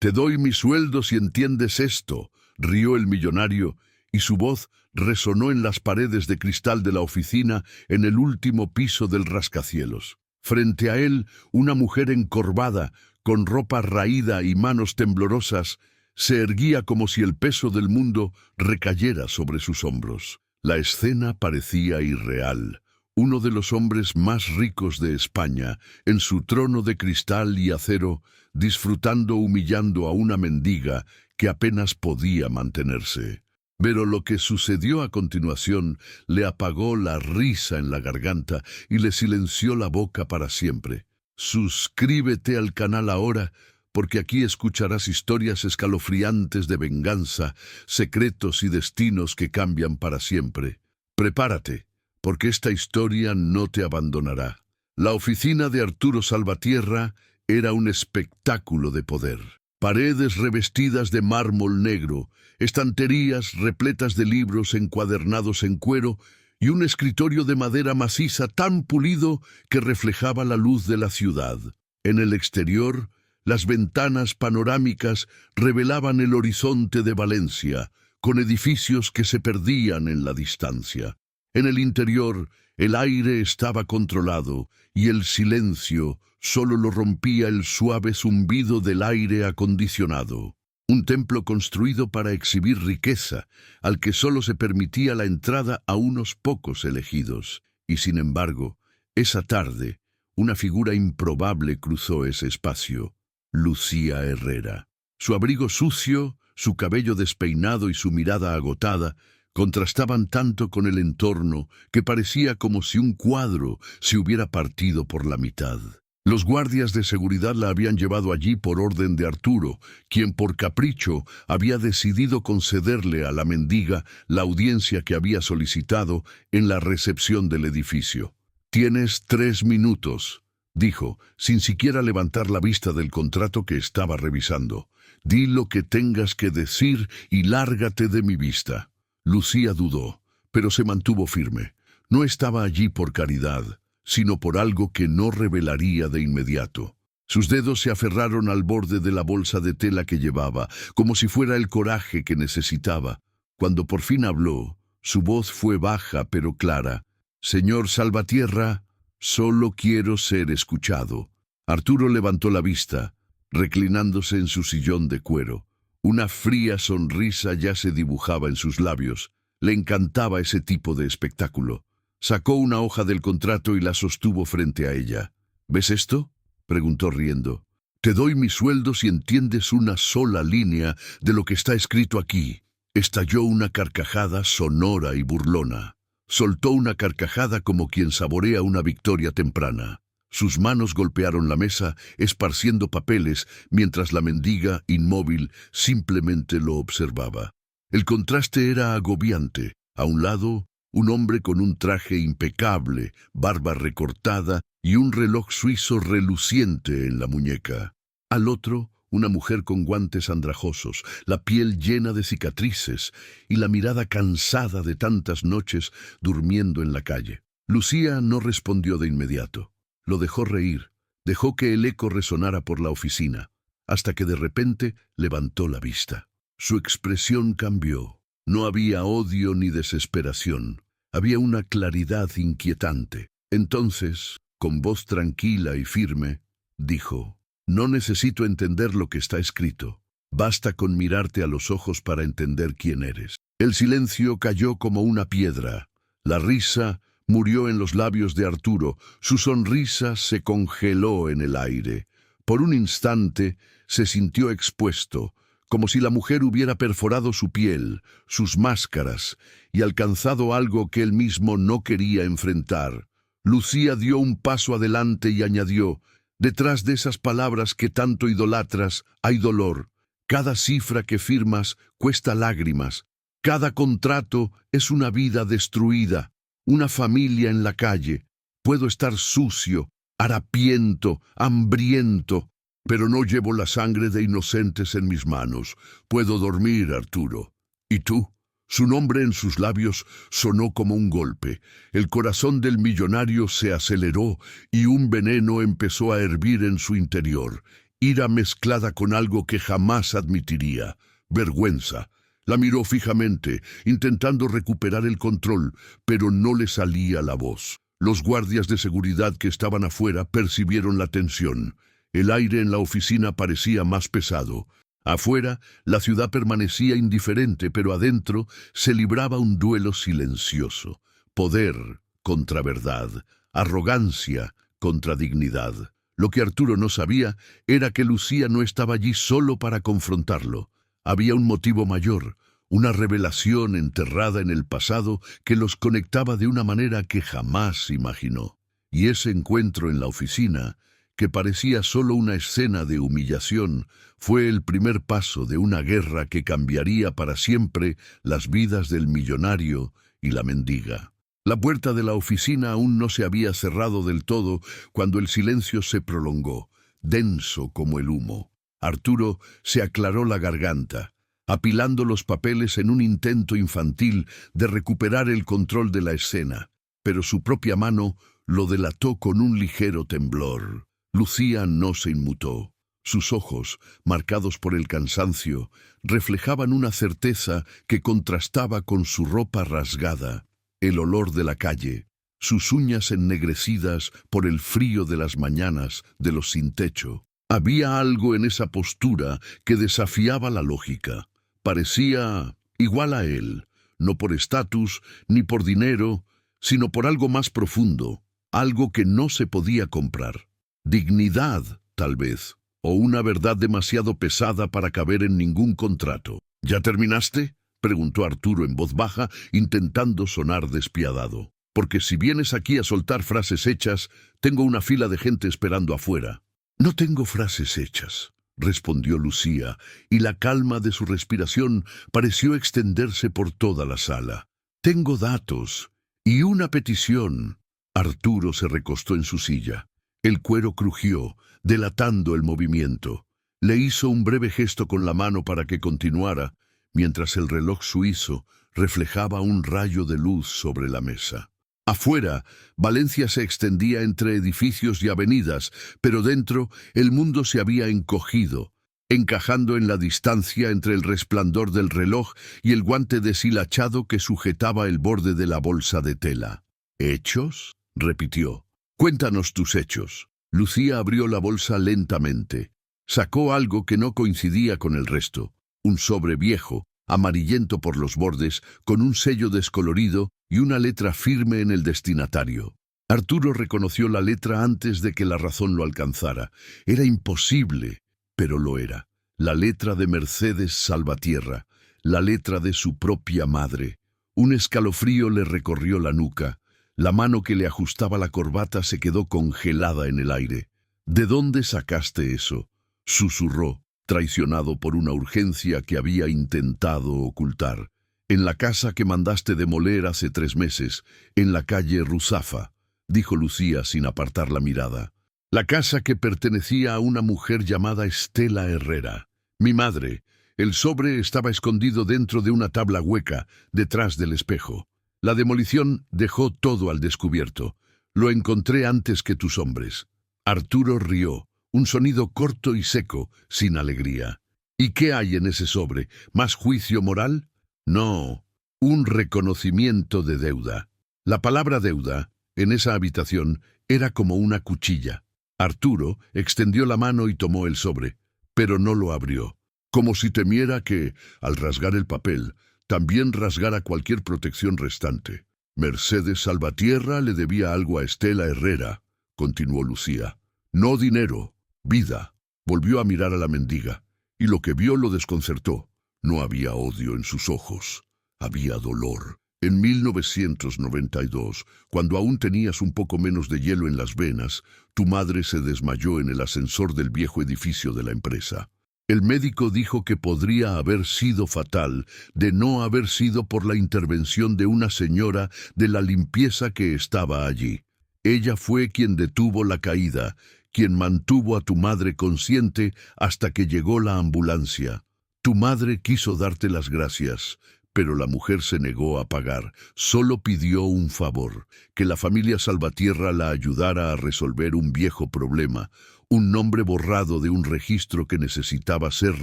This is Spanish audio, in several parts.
Te doy mi sueldo si entiendes esto, rió el millonario, y su voz resonó en las paredes de cristal de la oficina en el último piso del rascacielos. Frente a él, una mujer encorvada, con ropa raída y manos temblorosas, se erguía como si el peso del mundo recayera sobre sus hombros. La escena parecía irreal. Uno de los hombres más ricos de España, en su trono de cristal y acero, disfrutando humillando a una mendiga que apenas podía mantenerse. Pero lo que sucedió a continuación le apagó la risa en la garganta y le silenció la boca para siempre. Suscríbete al canal ahora, porque aquí escucharás historias escalofriantes de venganza, secretos y destinos que cambian para siempre. Prepárate, porque esta historia no te abandonará. La oficina de Arturo Salvatierra era un espectáculo de poder. Paredes revestidas de mármol negro, estanterías repletas de libros encuadernados en cuero y un escritorio de madera maciza tan pulido que reflejaba la luz de la ciudad. En el exterior, las ventanas panorámicas revelaban el horizonte de Valencia, con edificios que se perdían en la distancia. En el interior, el aire estaba controlado y el silencio solo lo rompía el suave zumbido del aire acondicionado. Un templo construido para exhibir riqueza, al que solo se permitía la entrada a unos pocos elegidos. Y sin embargo, esa tarde, una figura improbable cruzó ese espacio: Lucía Herrera. Su abrigo sucio, su cabello despeinado y su mirada agotada contrastaban tanto con el entorno que parecía como si un cuadro se hubiera partido por la mitad. Los guardias de seguridad la habían llevado allí por orden de Arturo, quien por capricho había decidido concederle a la mendiga la audiencia que había solicitado en la recepción del edificio. «Tienes 3 minutos», dijo, sin siquiera levantar la vista del contrato que estaba revisando. «Di lo que tengas que decir y lárgate de mi vista». Lucía dudó, pero se mantuvo firme. No estaba allí por caridad, sino por algo que no revelaría de inmediato. Sus dedos se aferraron al borde de la bolsa de tela que llevaba, como si fuera el coraje que necesitaba. Cuando por fin habló, su voz fue baja pero clara. «Señor Salvatierra, solo quiero ser escuchado». Arturo levantó la vista, reclinándose en su sillón de cuero. Una fría sonrisa ya se dibujaba en sus labios. Le encantaba ese tipo de espectáculo. Sacó una hoja del contrato y la sostuvo frente a ella. «¿Ves esto?», preguntó riendo. «Te doy mi sueldo si entiendes una sola línea de lo que está escrito aquí». Estalló una carcajada sonora y burlona. Soltó una carcajada como quien saborea una victoria temprana. Sus manos golpearon la mesa, esparciendo papeles, mientras la mendiga, inmóvil, simplemente lo observaba. El contraste era agobiante. A un lado, un hombre con un traje impecable, barba recortada y un reloj suizo reluciente en la muñeca. Al otro, una mujer con guantes andrajosos, la piel llena de cicatrices y la mirada cansada de tantas noches durmiendo en la calle. Lucía no respondió de inmediato. Lo dejó reír, dejó que el eco resonara por la oficina, hasta que de repente levantó la vista. Su expresión cambió. No había odio ni desesperación. Había una claridad inquietante. Entonces, con voz tranquila y firme, dijo: «No necesito entender lo que está escrito. Basta con mirarte a los ojos para entender quién eres». El silencio cayó como una piedra. La risa murió en los labios de Arturo. Su sonrisa se congeló en el aire. Por un instante se sintió expuesto, como si la mujer hubiera perforado su piel, sus máscaras, y alcanzado algo que él mismo no quería enfrentar. Lucía dio un paso adelante y añadió: «Detrás de esas palabras que tanto idolatras hay dolor. Cada cifra que firmas cuesta lágrimas. Cada contrato es una vida destruida, una familia en la calle. Puedo estar sucio, harapiento, hambriento, pero no llevo la sangre de inocentes en mis manos. Puedo dormir, Arturo. ¿Y tú?». Su nombre en sus labios sonó como un golpe. El corazón del millonario se aceleró y un veneno empezó a hervir en su interior. ira mezclada con algo que jamás admitiría, vergüenza. La miró fijamente, intentando recuperar el control, pero no le salía la voz. Los guardias de seguridad que estaban afuera percibieron la tensión. El aire en la oficina parecía más pesado. Afuera, la ciudad permanecía indiferente, pero adentro se libraba un duelo silencioso. Poder contra verdad, arrogancia contra dignidad. Lo que Arturo no sabía era que Lucía no estaba allí solo para confrontarlo. Había un motivo mayor, una revelación enterrada en el pasado que los conectaba de una manera que jamás imaginó. Y ese encuentro en la oficina, que parecía solo una escena de humillación, fue el primer paso de una guerra que cambiaría para siempre las vidas del millonario y la mendiga. La puerta de la oficina aún no se había cerrado del todo cuando el silencio se prolongó, denso como el humo. Arturo se aclaró la garganta, apilando los papeles en un intento infantil de recuperar el control de la escena, pero su propia mano lo delató con un ligero temblor. Lucía no se inmutó. Sus ojos, marcados por el cansancio, reflejaban una certeza que contrastaba con su ropa rasgada, el olor de la calle, sus uñas ennegrecidas por el frío de las mañanas de los sin techo. Había algo en esa postura que desafiaba la lógica. Parecía igual a él, no por estatus ni por dinero, sino por algo más profundo, algo que no se podía comprar. Dignidad, tal vez, o una verdad demasiado pesada para caber en ningún contrato. ¿Ya terminaste?, preguntó Arturo en voz baja, intentando sonar despiadado. Porque si vienes aquí a soltar frases hechas, tengo una fila de gente esperando afuera. No tengo frases hechas, respondió Lucía, y la calma de su respiración pareció extenderse por toda la sala. Tengo datos y una petición. Arturo se recostó en su silla. El cuero crujió, delatando el movimiento. Le hizo un breve gesto con la mano para que continuara, mientras el reloj suizo reflejaba un rayo de luz sobre la mesa. Afuera, Valencia se extendía entre edificios y avenidas, pero dentro el mundo se había encogido, encajando en la distancia entre el resplandor del reloj y el guante deshilachado que sujetaba el borde de la bolsa de tela. ¿Hechos?, repitió. Cuéntanos tus hechos. Lucía abrió la bolsa lentamente. Sacó algo que no coincidía con el resto. Un sobre viejo, amarillento por los bordes, con un sello descolorido y una letra firme en el destinatario. Arturo reconoció la letra antes de que la razón lo alcanzara. Era imposible, pero lo era. La letra de Mercedes Salvatierra, la letra de su propia madre. Un escalofrío le recorrió la nuca. La mano que le ajustaba la corbata se quedó congelada en el aire. ¿De dónde sacaste eso?, susurró, traicionado por una urgencia que había intentado ocultar. En la casa que mandaste demoler hace 3 meses, en la calle Ruzafa, dijo Lucía sin apartar la mirada. La casa que pertenecía a una mujer llamada Estela Herrera. Mi madre. El sobre estaba escondido dentro de una tabla hueca, detrás del espejo. La demolición dejó todo al descubierto. Lo encontré antes que tus hombres. Arturo rió, un sonido corto y seco, sin alegría. ¿Y qué hay en ese sobre? ¿Más juicio moral? No, un reconocimiento de deuda. La palabra deuda, en esa habitación, era como una cuchilla. Arturo extendió la mano y tomó el sobre, pero no lo abrió, como si temiera que, al rasgar el papel, también rasgara cualquier protección restante. Mercedes Salvatierra le debía algo a Estela Herrera, continuó Lucía. No dinero, vida. Volvió a mirar a la mendiga, y lo que vio lo desconcertó. No había odio en sus ojos, había dolor. En 1992, cuando aún tenías un poco menos de hielo en las venas, tu madre se desmayó en el ascensor del viejo edificio de la empresa. El médico dijo que podría haber sido fatal de no haber sido por la intervención de una señora de la limpieza que estaba allí. Ella fue quien detuvo la caída, quien mantuvo a tu madre consciente hasta que llegó la ambulancia. Tu madre quiso darte las gracias, pero la mujer se negó a pagar. Solo pidió un favor, que la familia Salvatierra la ayudara a resolver un viejo problema, un nombre borrado de un registro que necesitaba ser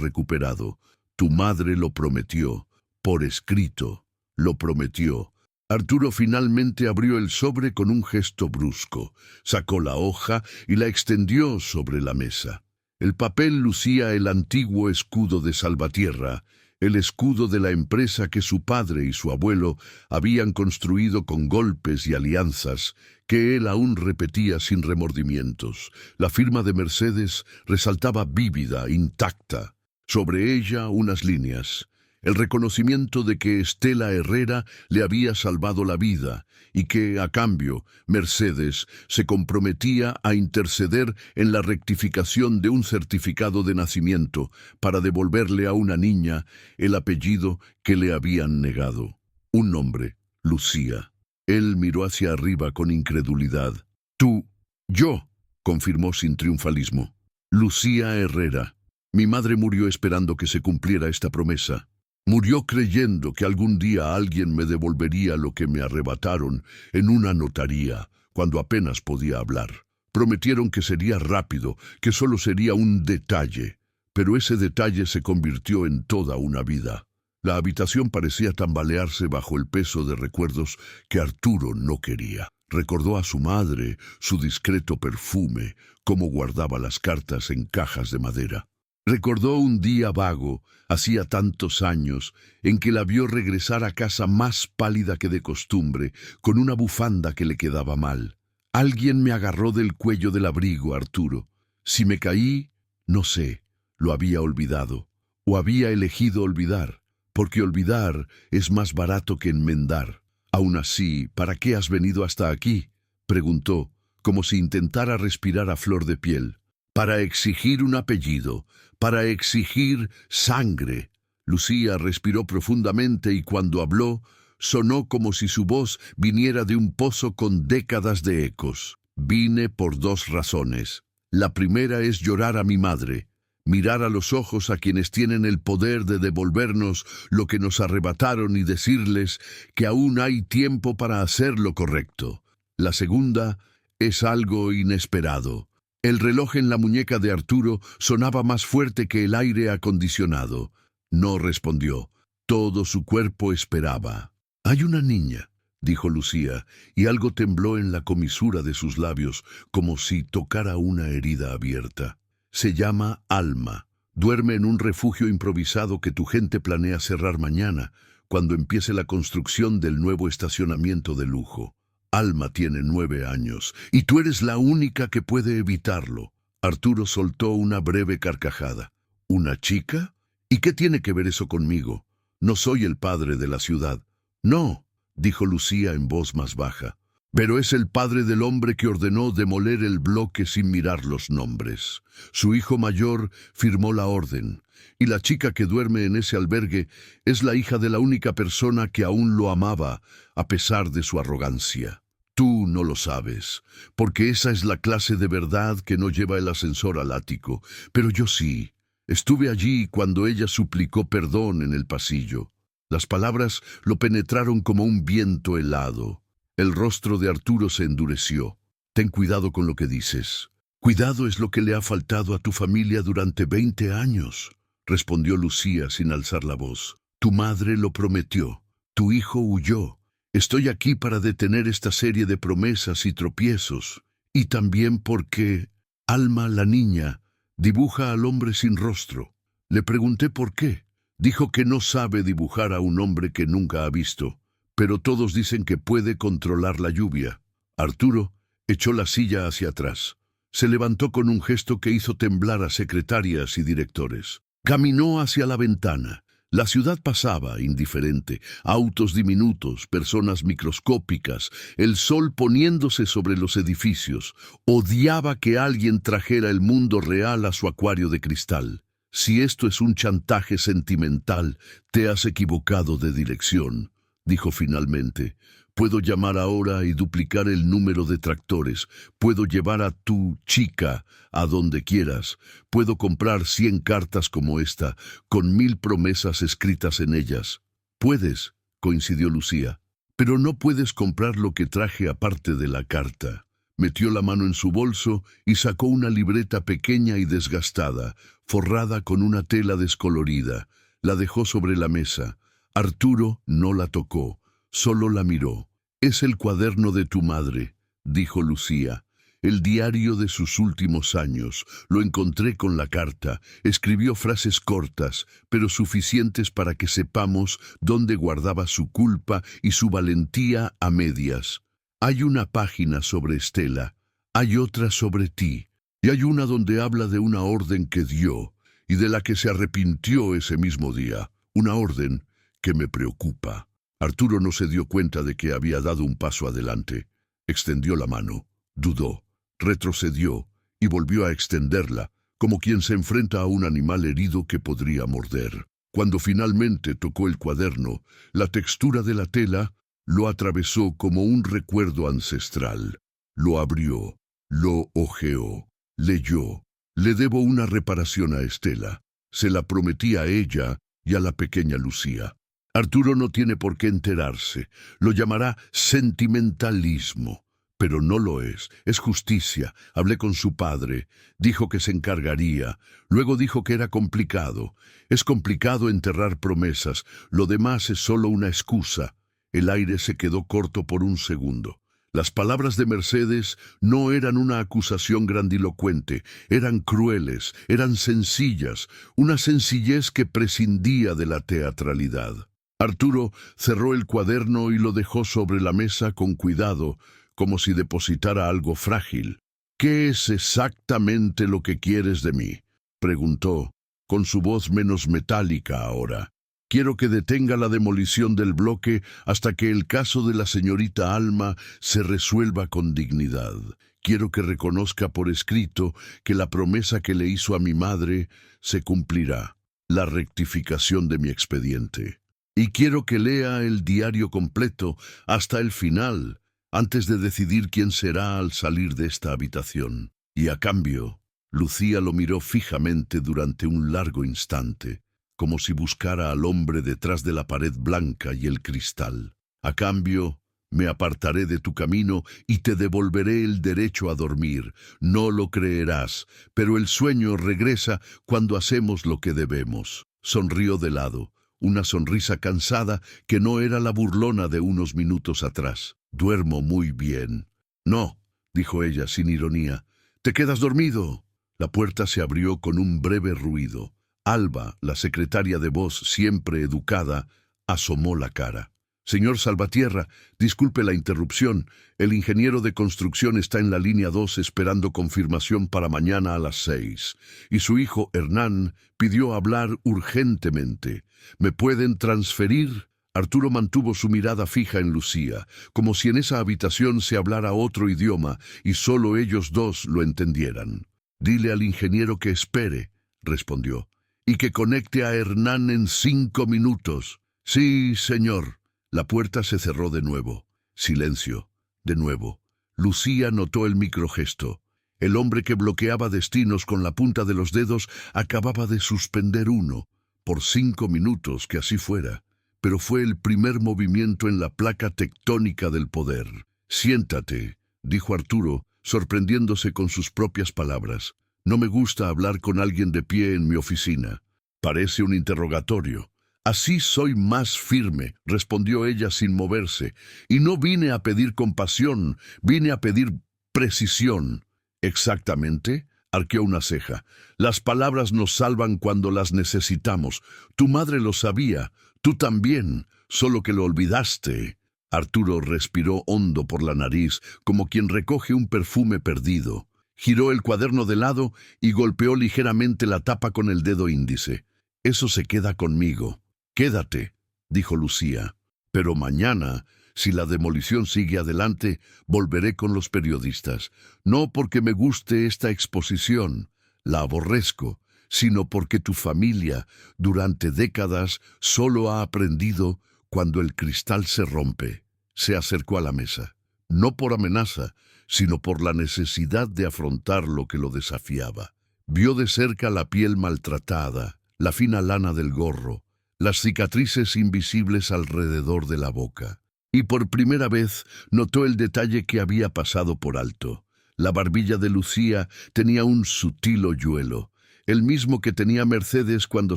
recuperado. Tu madre lo prometió, por escrito, lo prometió. Arturo finalmente abrió el sobre con un gesto brusco, sacó la hoja y la extendió sobre la mesa. El papel lucía el antiguo escudo de Salvatierra, el escudo de la empresa que su padre y su abuelo habían construido con golpes y alianzas, que él aún repetía sin remordimientos. La firma de Mercedes resaltaba vívida, intacta. Sobre ella unas líneas: el reconocimiento de que Estela Herrera le había salvado la vida y que, a cambio, Mercedes se comprometía a interceder en la rectificación de un certificado de nacimiento para devolverle a una niña el apellido que le habían negado. Un nombre, Lucía. Él miró hacia arriba con incredulidad. Tú, yo, confirmó sin triunfalismo. Lucía Herrera. Mi madre murió esperando que se cumpliera esta promesa. Murió creyendo que algún día alguien me devolvería lo que me arrebataron en una notaría, cuando apenas podía hablar. Prometieron que sería rápido, que solo sería un detalle, pero ese detalle se convirtió en toda una vida. La habitación parecía tambalearse bajo el peso de recuerdos que Arturo no quería. Recordó a su madre, su discreto perfume, cómo guardaba las cartas en cajas de madera. Recordó un día vago, hacía tantos años, en que la vio regresar a casa más pálida que de costumbre, con una bufanda que le quedaba mal. Alguien me agarró del cuello del abrigo, Arturo. Si me caí, no sé, lo había olvidado, o había elegido olvidar, porque olvidar es más barato que enmendar. Aún así, ¿para qué has venido hasta aquí?, preguntó, como si intentara respirar a flor de piel. Para exigir un apellido, para exigir sangre. Lucía respiró profundamente y cuando habló, sonó como si su voz viniera de un pozo con décadas de ecos. Vine por dos razones. La primera es llorar a mi madre, mirar a los ojos a quienes tienen el poder de devolvernos lo que nos arrebataron y decirles que aún hay tiempo para hacer lo correcto. La segunda es algo inesperado. El reloj en la muñeca de Arturo sonaba más fuerte que el aire acondicionado. No respondió. Todo su cuerpo esperaba. «Hay una niña», dijo Lucía, y algo tembló en la comisura de sus labios, como si tocara una herida abierta. «Se llama Alma. Duerme en un refugio improvisado que tu gente planea cerrar mañana, cuando empiece la construcción del nuevo estacionamiento de lujo. Alma tiene 9 años, y tú eres la única que puede evitarlo». Arturo soltó una breve carcajada. «¿Una chica? ¿Y qué tiene que ver eso conmigo? No soy el padre de la ciudad». «No», dijo Lucía en voz más baja, «pero es el padre del hombre que ordenó demoler el bloque sin mirar los nombres. Su hijo mayor firmó la orden, y la chica que duerme en ese albergue es la hija de la única persona que aún lo amaba, a pesar de su arrogancia. Tú no lo sabes, porque esa es la clase de verdad que no lleva el ascensor al ático, pero yo sí. Estuve allí cuando ella suplicó perdón en el pasillo». Las palabras lo penetraron como un viento helado. El rostro de Arturo se endureció. «Ten cuidado con lo que dices». «Cuidado es lo que le ha faltado a tu familia durante 20 años», respondió Lucía sin alzar la voz. «Tu madre lo prometió. Tu hijo huyó. Estoy aquí para detener esta serie de promesas y tropiezos. Y también porque Alma, la niña, dibuja al hombre sin rostro. Le pregunté por qué. Dijo que no sabe dibujar a un hombre que nunca ha visto, pero todos dicen que puede controlar la lluvia». Arturo echó la silla hacia atrás. Se levantó con un gesto que hizo temblar a secretarias y directores. Caminó hacia la ventana. La ciudad pasaba, indiferente, autos diminutos, personas microscópicas, el sol poniéndose sobre los edificios. Odiaba que alguien trajera el mundo real a su acuario de cristal. «Si esto es un chantaje sentimental, te has equivocado de dirección», dijo finalmente. «Puedo llamar ahora y duplicar el número de tractores. Puedo llevar a tu chica a donde quieras. Puedo comprar 100 cartas como esta, con 1000 promesas escritas en ellas». «Puedes», coincidió Lucía, «pero no puedes comprar lo que traje aparte de la carta». Metió la mano en su bolso y sacó una libreta pequeña y desgastada, forrada con una tela descolorida. La dejó sobre la mesa. Arturo no la tocó, solo la miró. «Es el cuaderno de tu madre», dijo Lucía. «El diario de sus últimos años. Lo encontré con la carta. Escribió frases cortas, pero suficientes para que sepamos dónde guardaba su culpa y su valentía a medias. Hay una página sobre Estela, hay otra sobre ti, y hay una donde habla de una orden que dio y de la que se arrepintió ese mismo día. Una orden que me preocupa». Arturo no se dio cuenta de que había dado un paso adelante. Extendió la mano, dudó, retrocedió y volvió a extenderla, como quien se enfrenta a un animal herido que podría morder. Cuando finalmente tocó el cuaderno, la textura de la tela lo atravesó como un recuerdo ancestral. Lo abrió, lo hojeó, leyó. «Le debo una reparación a Estela. Se la prometí a ella y a la pequeña Lucía. Arturo no tiene por qué enterarse. Lo llamará sentimentalismo, pero no lo es. Es justicia. Hablé con su padre. Dijo que se encargaría. Luego dijo que era complicado. Es complicado enterrar promesas. Lo demás es solo una excusa». El aire se quedó corto por un segundo. Las palabras de Mercedes no eran una acusación grandilocuente, eran crueles, eran sencillas, una sencillez que prescindía de la teatralidad. Arturo cerró el cuaderno y lo dejó sobre la mesa con cuidado, como si depositara algo frágil. «¿Qué es exactamente lo que quieres de mí?», preguntó, con su voz menos metálica ahora. «Quiero que detenga la demolición del bloque hasta que el caso de la señorita Alma se resuelva con dignidad. Quiero que reconozca por escrito que la promesa que le hizo a mi madre se cumplirá, la rectificación de mi expediente. Y quiero que lea el diario completo hasta el final, antes de decidir quién será al salir de esta habitación. Y a cambio», Lucía lo miró fijamente durante un largo instante, como si buscara al hombre detrás de la pared blanca y el cristal. «A cambio, me apartaré de tu camino y te devolveré el derecho a dormir. No lo creerás, pero el sueño regresa cuando hacemos lo que debemos». Sonrió de lado, una sonrisa cansada que no era la burlona de unos minutos atrás. «Duermo muy bien». «No», dijo ella sin ironía. «¿Te quedas dormido?». La puerta se abrió con un breve ruido. Alba, la secretaria de voz siempre educada, asomó la cara. «Señor Salvatierra, disculpe la interrupción. El ingeniero de construcción está en la línea 2 esperando confirmación para mañana a las 6. Y su hijo, Hernán, pidió hablar urgentemente. ¿Me pueden transferir?». Arturo mantuvo su mirada fija en Lucía, como si en esa habitación se hablara otro idioma y solo ellos dos lo entendieran. «Dile al ingeniero que espere», respondió, «y que conecte a Hernán en 5 minutos». «Sí, señor». La puerta se cerró de nuevo. Silencio. De nuevo. Lucía notó el microgesto. El hombre que bloqueaba destinos con la punta de los dedos acababa de suspender uno. Por 5 minutos, que así fuera. Pero fue el primer movimiento en la placa tectónica del poder. «Siéntate», dijo Arturo, sorprendiéndose con sus propias palabras. «No me gusta hablar con alguien de pie en mi oficina. Parece un interrogatorio». «Así soy más firme», respondió ella sin moverse. «Y no vine a pedir compasión, vine a pedir precisión». «¿Exactamente?», arqueó una ceja. «Las palabras nos salvan cuando las necesitamos. Tu madre lo sabía, tú también, solo que lo olvidaste». Arturo respiró hondo por la nariz, como quien recoge un perfume perdido. Giró el cuaderno de lado y golpeó ligeramente la tapa con el dedo índice. «Eso se queda conmigo». «Quédate», dijo Lucía. «Pero mañana, si la demolición sigue adelante, volveré con los periodistas. No porque me guste esta exposición, la aborrezco, sino porque tu familia, durante décadas, solo ha aprendido cuando el cristal se rompe». Se acercó a la mesa, no por amenaza, sino por la necesidad de afrontar lo que lo desafiaba. Vio de cerca la piel maltratada, la fina lana del gorro, las cicatrices invisibles alrededor de la boca. Y por primera vez notó el detalle que había pasado por alto. La barbilla de Lucía tenía un sutil hoyuelo, el mismo que tenía Mercedes cuando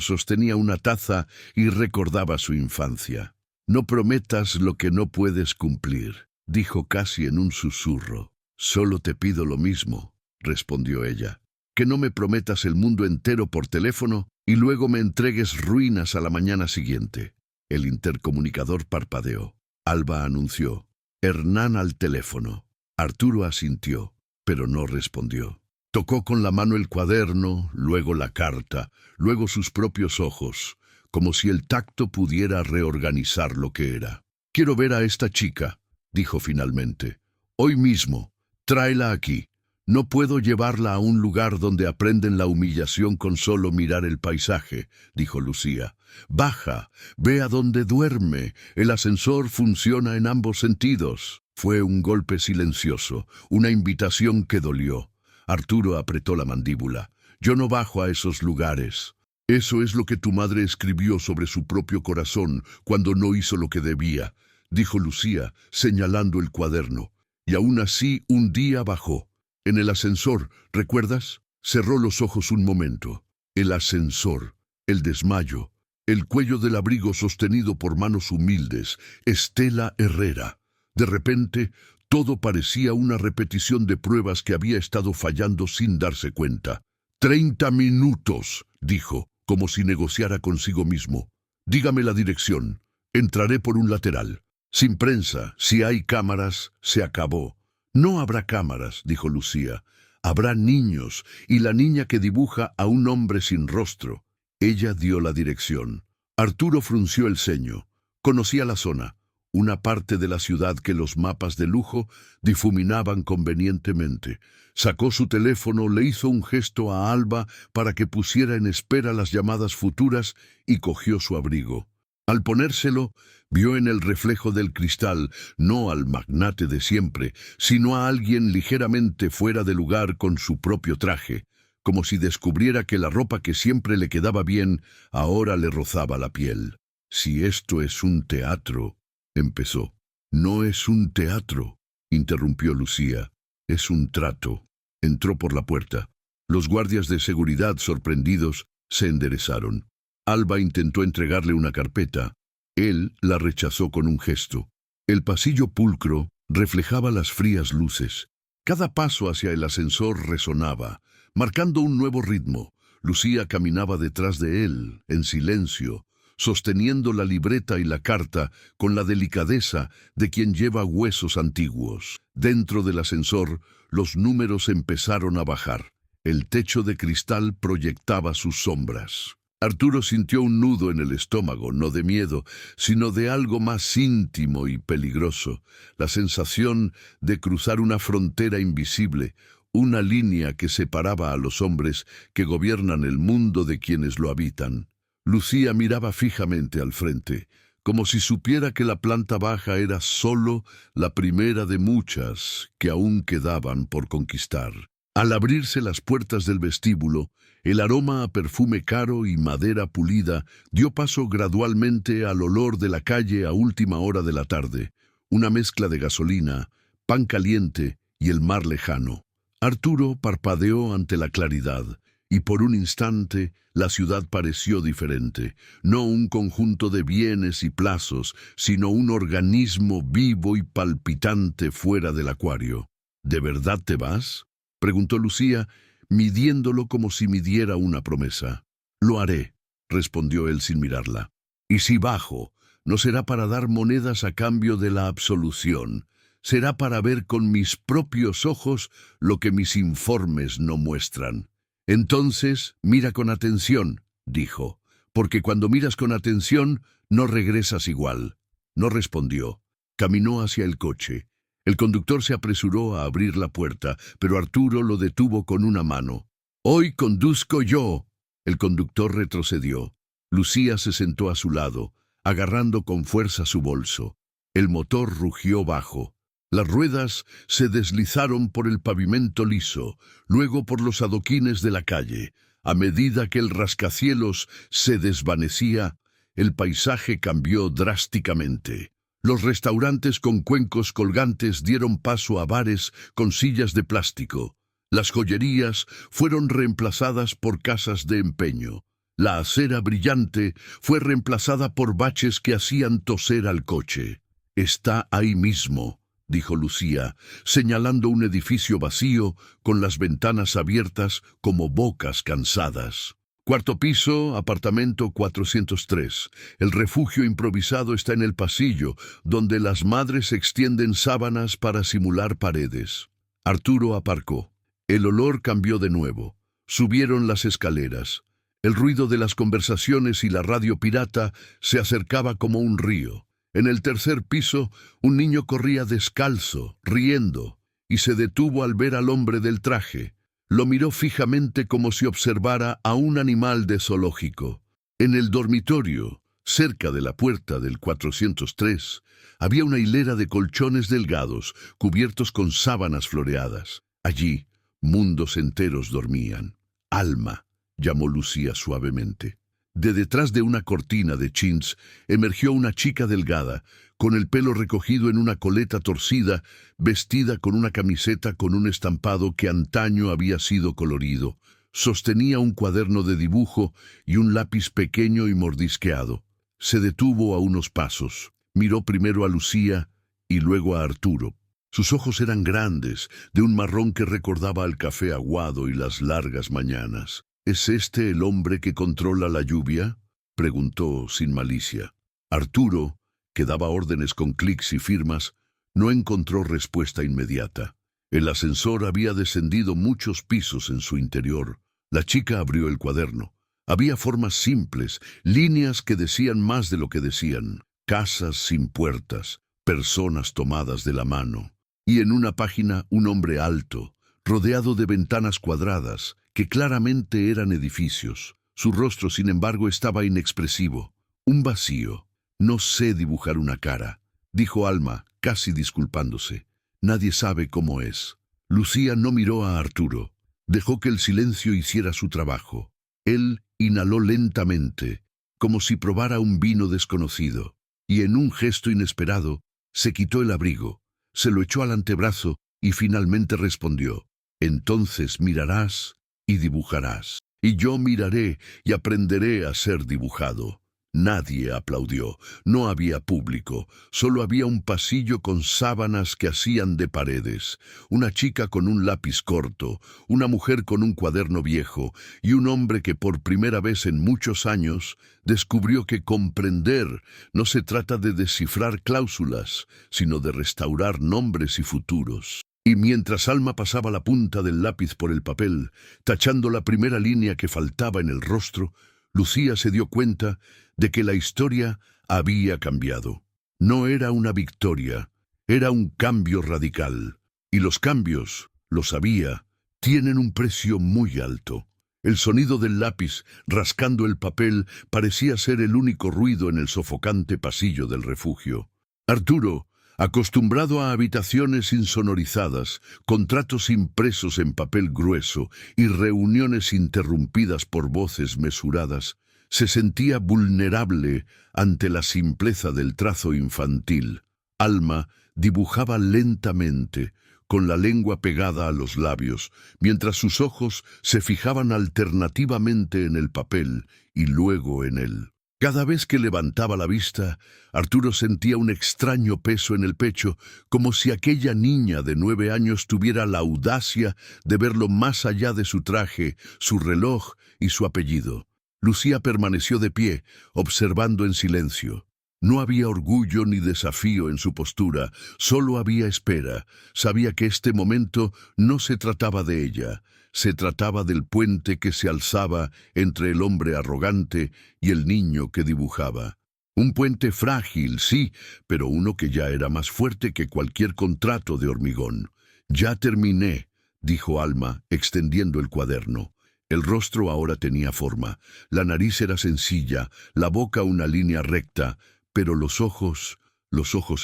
sostenía una taza y recordaba su infancia. «No prometas lo que no puedes cumplir», dijo casi en un susurro. «Solo te pido lo mismo», respondió ella, «que no me prometas el mundo entero por teléfono y luego me entregues ruinas a la mañana siguiente». El intercomunicador parpadeó. Alba anunció: «Hernán al teléfono». Arturo asintió, pero no respondió. Tocó con la mano el cuaderno, luego la carta, luego sus propios ojos, como si el tacto pudiera reorganizar lo que era. «Quiero ver a esta chica», dijo finalmente. «Hoy mismo. Tráela aquí. No puedo llevarla a un lugar donde aprenden la humillación con solo mirar el paisaje», dijo Lucía. «Baja, ve a donde duerme. El ascensor funciona en ambos sentidos». Fue un golpe silencioso, una invitación que dolió. Arturo apretó la mandíbula. «Yo no bajo a esos lugares». «Eso es lo que tu madre escribió sobre su propio corazón cuando no hizo lo que debía», dijo Lucía, señalando el cuaderno. «Y aún así un día bajó. En el ascensor, ¿recuerdas?». Cerró los ojos un momento. El ascensor, el desmayo, el cuello del abrigo sostenido por manos humildes, Estela Herrera. De repente, todo parecía una repetición de pruebas que había estado fallando sin darse cuenta. «30 minutos», dijo, como si negociara consigo mismo. «Dígame la dirección. Entraré por un lateral. Sin prensa, si hay cámaras, se acabó». «No habrá cámaras», dijo Lucía. «Habrá niños y la niña que dibuja a un hombre sin rostro». Ella dio la dirección. Arturo frunció el ceño. Conocía la zona, una parte de la ciudad que los mapas de lujo difuminaban convenientemente. Sacó su teléfono, le hizo un gesto a Alba para que pusiera en espera las llamadas futuras y cogió su abrigo. Al ponérselo, vio en el reflejo del cristal no al magnate de siempre, sino a alguien ligeramente fuera de lugar con su propio traje, como si descubriera que la ropa que siempre le quedaba bien ahora le rozaba la piel. «Si esto es un teatro», empezó. «No es un teatro», interrumpió Lucía. «Es un trato». Entró por la puerta. Los guardias de seguridad, sorprendidos, se enderezaron. Alba intentó entregarle una carpeta. Él la rechazó con un gesto. El pasillo pulcro reflejaba las frías luces. Cada paso hacia el ascensor resonaba, marcando un nuevo ritmo. Lucía caminaba detrás de él, en silencio, sosteniendo la libreta y la carta con la delicadeza de quien lleva huesos antiguos. Dentro del ascensor, los números empezaron a bajar. El techo de cristal proyectaba sus sombras. Arturo sintió un nudo en el estómago, no de miedo, sino de algo más íntimo y peligroso, la sensación de cruzar una frontera invisible, una línea que separaba a los hombres que gobiernan el mundo de quienes lo habitan. Lucía miraba fijamente al frente, como si supiera que la planta baja era solo la primera de muchas que aún quedaban por conquistar. Al abrirse las puertas del vestíbulo, el aroma a perfume caro y madera pulida dio paso gradualmente al olor de la calle a última hora de la tarde, una mezcla de gasolina, pan caliente y el mar lejano. Arturo parpadeó ante la claridad, y por un instante la ciudad pareció diferente, no un conjunto de bienes y plazos, sino un organismo vivo y palpitante fuera del acuario. «¿De verdad te vas?», preguntó Lucía, midiéndolo como si midiera una promesa. «Lo haré», respondió él sin mirarla. «Y si bajo, no será para dar monedas a cambio de la absolución, será para ver con mis propios ojos lo que mis informes no muestran». «Entonces, mira con atención», dijo, «porque cuando miras con atención, no regresas igual». No respondió. Caminó hacia el coche. El conductor se apresuró a abrir la puerta, pero Arturo lo detuvo con una mano. «Hoy conduzco yo». El conductor retrocedió. Lucía se sentó a su lado, agarrando con fuerza su bolso. El motor rugió bajo. Las ruedas se deslizaron por el pavimento liso, luego por los adoquines de la calle. A medida que el rascacielos se desvanecía, el paisaje cambió drásticamente. Los restaurantes con cuencos colgantes dieron paso a bares con sillas de plástico. Las joyerías fueron reemplazadas por casas de empeño. La acera brillante fue reemplazada por baches que hacían toser al coche. «Está ahí mismo», dijo Lucía, señalando un edificio vacío con las ventanas abiertas como bocas cansadas. «Cuarto piso, apartamento 403. El refugio improvisado está en el pasillo, donde las madres extienden sábanas para simular paredes». Arturo aparcó. El olor cambió de nuevo. Subieron las escaleras. El ruido de las conversaciones y la radio pirata se acercaba como un río. En el tercer piso, un niño corría descalzo, riendo, y se detuvo al ver al hombre del traje. Lo miró fijamente como si observara a un animal de zoológico. En el dormitorio, cerca de la puerta del 403, había una hilera de colchones delgados, cubiertos con sábanas floreadas. Allí, mundos enteros dormían. «Alma», llamó Lucía suavemente. De detrás de una cortina de chintz emergió una chica delgada, con el pelo recogido en una coleta torcida, vestida con una camiseta con un estampado que antaño había sido colorido. Sostenía un cuaderno de dibujo y un lápiz pequeño y mordisqueado. Se detuvo a unos pasos. Miró primero a Lucía y luego a Arturo. Sus ojos eran grandes, de un marrón que recordaba al café aguado y las largas mañanas. «¿Es este el hombre que controla la lluvia?», preguntó sin malicia. Arturo, que daba órdenes con clics y firmas, no encontró respuesta inmediata. El ascensor había descendido muchos pisos en su interior. La chica abrió el cuaderno. Había formas simples, líneas que decían más de lo que decían. Casas sin puertas, personas tomadas de la mano. Y en una página un hombre alto, rodeado de ventanas cuadradas, que claramente eran edificios. Su rostro, sin embargo, estaba inexpresivo. Un vacío. «No sé dibujar una cara», dijo Alma, casi disculpándose. «Nadie sabe cómo es». Lucía no miró a Arturo. Dejó que el silencio hiciera su trabajo. Él inhaló lentamente, como si probara un vino desconocido, y en un gesto inesperado se quitó el abrigo, se lo echó al antebrazo y finalmente respondió: «Entonces mirarás y dibujarás. Y yo miraré y aprenderé a ser dibujado». Nadie aplaudió. No había público. Solo había un pasillo con sábanas que hacían de paredes. Una chica con un lápiz corto, una mujer con un cuaderno viejo y un hombre que por primera vez en muchos años descubrió que comprender no se trata de descifrar cláusulas, sino de restaurar nombres y futuros. Y mientras Alma pasaba la punta del lápiz por el papel, tachando la primera línea que faltaba en el rostro, Lucía se dio cuenta de que la historia había cambiado. No era una victoria, era un cambio radical. Y los cambios, lo sabía, tienen un precio muy alto. El sonido del lápiz rascando el papel parecía ser el único ruido en el sofocante pasillo del refugio. Arturo, acostumbrado a habitaciones insonorizadas, contratos impresos en papel grueso y reuniones interrumpidas por voces mesuradas, se sentía vulnerable ante la simpleza del trazo infantil. Alma dibujaba lentamente, con la lengua pegada a los labios, mientras sus ojos se fijaban alternativamente en el papel y luego en él. Cada vez que levantaba la vista, Arturo sentía un extraño peso en el pecho, como si aquella niña de 9 años tuviera la audacia de verlo más allá de su traje, su reloj y su apellido. Lucía permaneció de pie, observando en silencio. No había orgullo ni desafío en su postura, solo había espera. Sabía que este momento no se trataba de ella. Se trataba del puente que se alzaba entre el hombre arrogante y el niño que dibujaba. Un puente frágil, sí, pero uno que ya era más fuerte que cualquier contrato de hormigón. «Ya terminé», dijo Alma, extendiendo el cuaderno. El rostro ahora tenía forma. La nariz era sencilla, la boca una línea recta, pero los ojos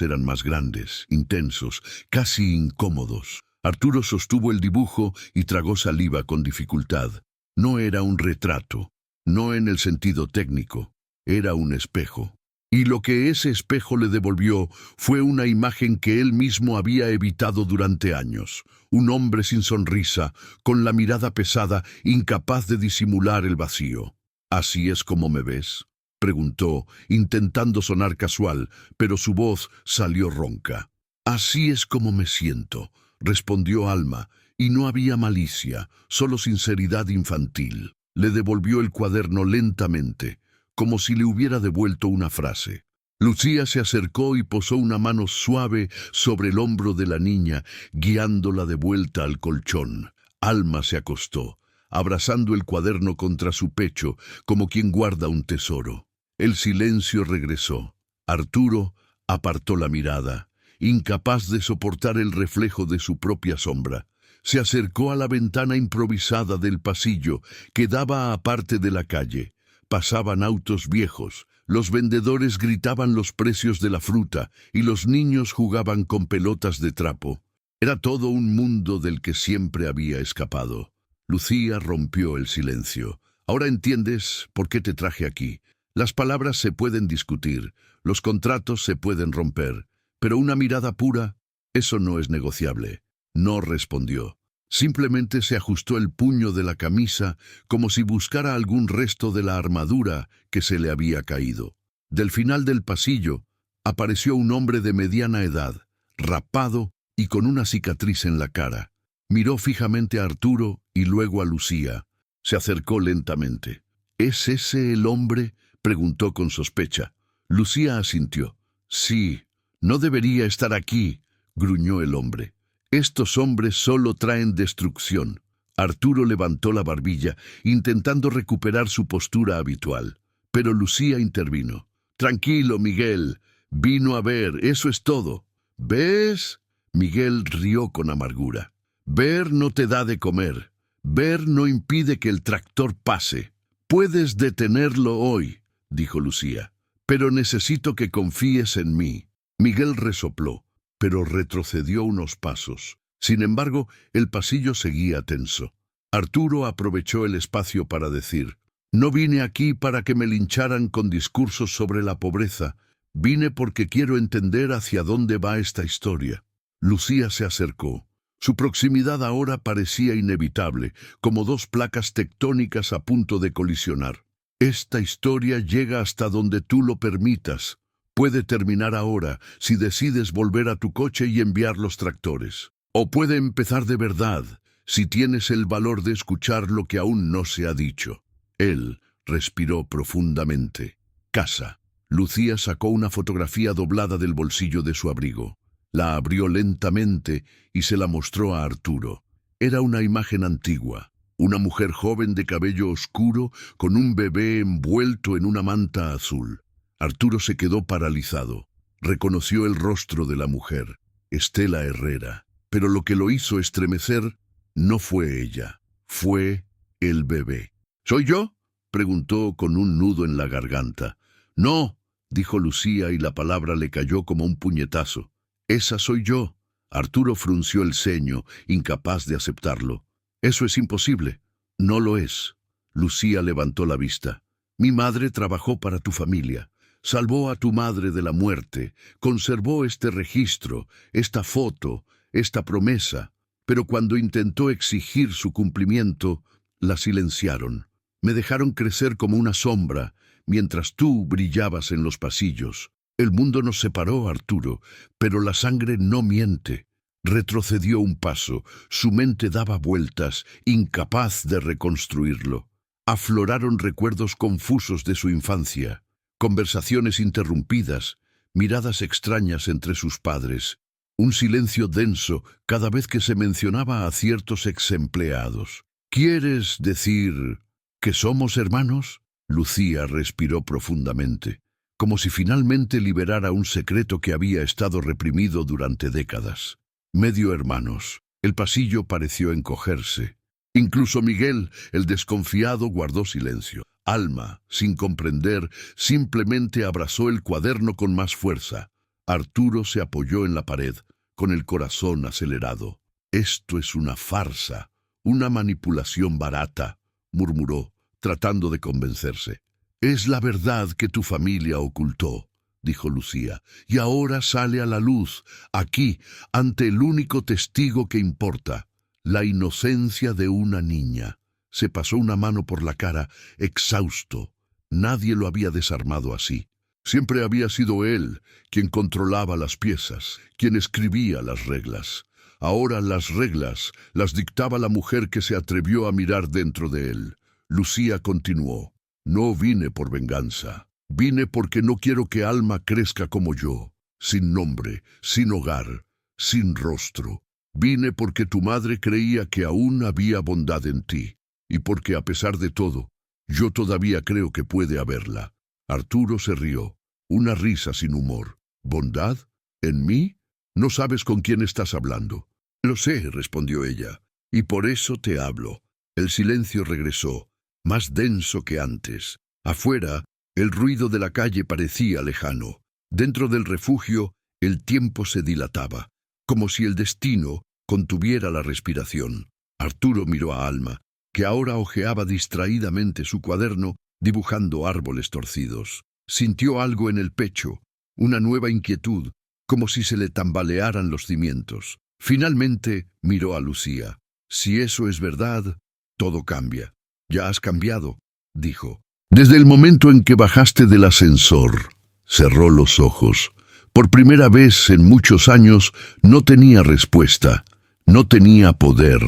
eran más grandes, intensos, casi incómodos. Arturo sostuvo el dibujo y tragó saliva con dificultad. No era un retrato, no en el sentido técnico, era un espejo. Y lo que ese espejo le devolvió fue una imagen que él mismo había evitado durante años. Un hombre sin sonrisa, con la mirada pesada, incapaz de disimular el vacío. ¿Así es como me ves?, preguntó, intentando sonar casual, pero su voz salió ronca. Así es como me siento, respondió Alma, y no había malicia, solo sinceridad infantil. Le devolvió el cuaderno lentamente, como si le hubiera devuelto una frase. Lucía se acercó y posó una mano suave sobre el hombro de la niña, guiándola de vuelta al colchón. Alma se acostó, abrazando el cuaderno contra su pecho, como quien guarda un tesoro. El silencio regresó. Arturo apartó la mirada, incapaz de soportar el reflejo de su propia sombra. Se acercó a la ventana improvisada del pasillo que daba a parte de la calle. Pasaban autos viejos, los vendedores gritaban los precios de la fruta y los niños jugaban con pelotas de trapo. Era todo un mundo del que siempre había escapado. Lucía rompió el silencio. Ahora entiendes por qué te traje aquí. Las palabras se pueden discutir, los contratos se pueden romper, pero una mirada pura, eso no es negociable. No respondió. Simplemente se ajustó el puño de la camisa como si buscara algún resto de la armadura que se le había caído. Del final del pasillo apareció un hombre de mediana edad, rapado y con una cicatriz en la cara. Miró fijamente a Arturo y luego a Lucía. Se acercó lentamente. ¿Es ese el hombre?, preguntó con sospecha. Lucía asintió. Sí, no debería estar aquí, gruñó el hombre. Estos hombres solo traen destrucción. Arturo levantó la barbilla, intentando recuperar su postura habitual. Pero Lucía intervino. Tranquilo, Miguel. Vino a ver, eso es todo. ¿Ves? Miguel rió con amargura. Ver no te da de comer. Ver no impide que el tractor pase. Puedes detenerlo hoy, dijo Lucía, pero necesito que confíes en mí. Miguel resopló, pero retrocedió unos pasos. Sin embargo, el pasillo seguía tenso. Arturo aprovechó el espacio para decir, no vine aquí para que me lincharan con discursos sobre la pobreza. Vine porque quiero entender hacia dónde va esta historia. Lucía se acercó. Su proximidad ahora parecía inevitable, como dos placas tectónicas a punto de colisionar. Esta historia llega hasta donde tú lo permitas. Puede terminar ahora, si decides volver a tu coche y enviar los tractores. O puede empezar de verdad, si tienes el valor de escuchar lo que aún no se ha dicho. Él respiró profundamente. Casa. Lucía sacó una fotografía doblada del bolsillo de su abrigo. La abrió lentamente y se la mostró a Arturo. Era una imagen antigua. Una mujer joven de cabello oscuro con un bebé envuelto en una manta azul. Arturo se quedó paralizado. Reconoció el rostro de la mujer, Estela Herrera. Pero lo que lo hizo estremecer no fue ella, fue el bebé. ¿Soy yo?, preguntó con un nudo en la garganta. No, dijo Lucía y la palabra le cayó como un puñetazo. Esa soy yo. Arturo frunció el ceño, incapaz de aceptarlo. Eso es imposible. No lo es. Lucía levantó la vista. Mi madre trabajó para tu familia. Salvó a tu madre de la muerte. Conservó este registro, esta foto, esta promesa. Pero cuando intentó exigir su cumplimiento, la silenciaron. Me dejaron crecer como una sombra, mientras tú brillabas en los pasillos. El mundo nos separó, Arturo, pero la sangre no miente. Retrocedió un paso, su mente daba vueltas, incapaz de reconstruirlo. Afloraron recuerdos confusos de su infancia, conversaciones interrumpidas, miradas extrañas entre sus padres, un silencio denso cada vez que se mencionaba a ciertos exempleados. ¿Quieres decir que somos hermanos? Lucía respiró profundamente, como si finalmente liberara un secreto que había estado reprimido durante décadas. Medio hermanos. El pasillo pareció encogerse. Incluso Miguel, el desconfiado, guardó silencio. Alma, sin comprender, simplemente abrazó el cuaderno con más fuerza. Arturo se apoyó en la pared, con el corazón acelerado. Esto es una farsa, una manipulación barata, murmuró, tratando de convencerse. Es la verdad que tu familia ocultó. dijo Lucía, y ahora sale a la luz, aquí, ante el único testigo que importa, la inocencia de una niña. Se pasó una mano por la cara, exhausto. Nadie lo había desarmado así. Siempre había sido él quien controlaba las piezas, quien escribía las reglas. Ahora las reglas las dictaba la mujer que se atrevió a mirar dentro de él. Lucía continuó: no vine por venganza. Vine porque no quiero que Alma crezca como yo, sin nombre, sin hogar, sin rostro. Vine porque tu madre creía que aún había bondad en ti, y porque a pesar de todo, yo todavía creo que puede haberla. Arturo se rió, una risa sin humor. ¿Bondad? ¿En mí? No sabes con quién estás hablando. Lo sé, respondió ella, y por eso te hablo. El silencio regresó, más denso que antes. Afuera, el ruido de la calle parecía lejano. Dentro del refugio, el tiempo se dilataba, como si el destino contuviera la respiración. Arturo miró a Alma, que ahora hojeaba distraídamente su cuaderno, dibujando árboles torcidos. Sintió algo en el pecho, una nueva inquietud, como si se le tambalearan los cimientos. Finalmente miró a Lucía. Si eso es verdad, todo cambia. Ya has cambiado, dijo. Desde el momento en que bajaste del ascensor, cerró los ojos. Por primera vez en muchos años no tenía respuesta, no tenía poder,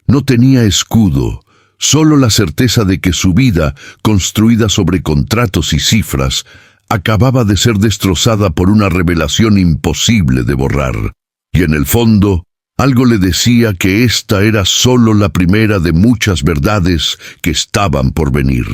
no tenía escudo, solo la certeza de que su vida, construida sobre contratos y cifras, acababa de ser destrozada por una revelación imposible de borrar. Y en el fondo, algo le decía que esta era solo la primera de muchas verdades que estaban por venir.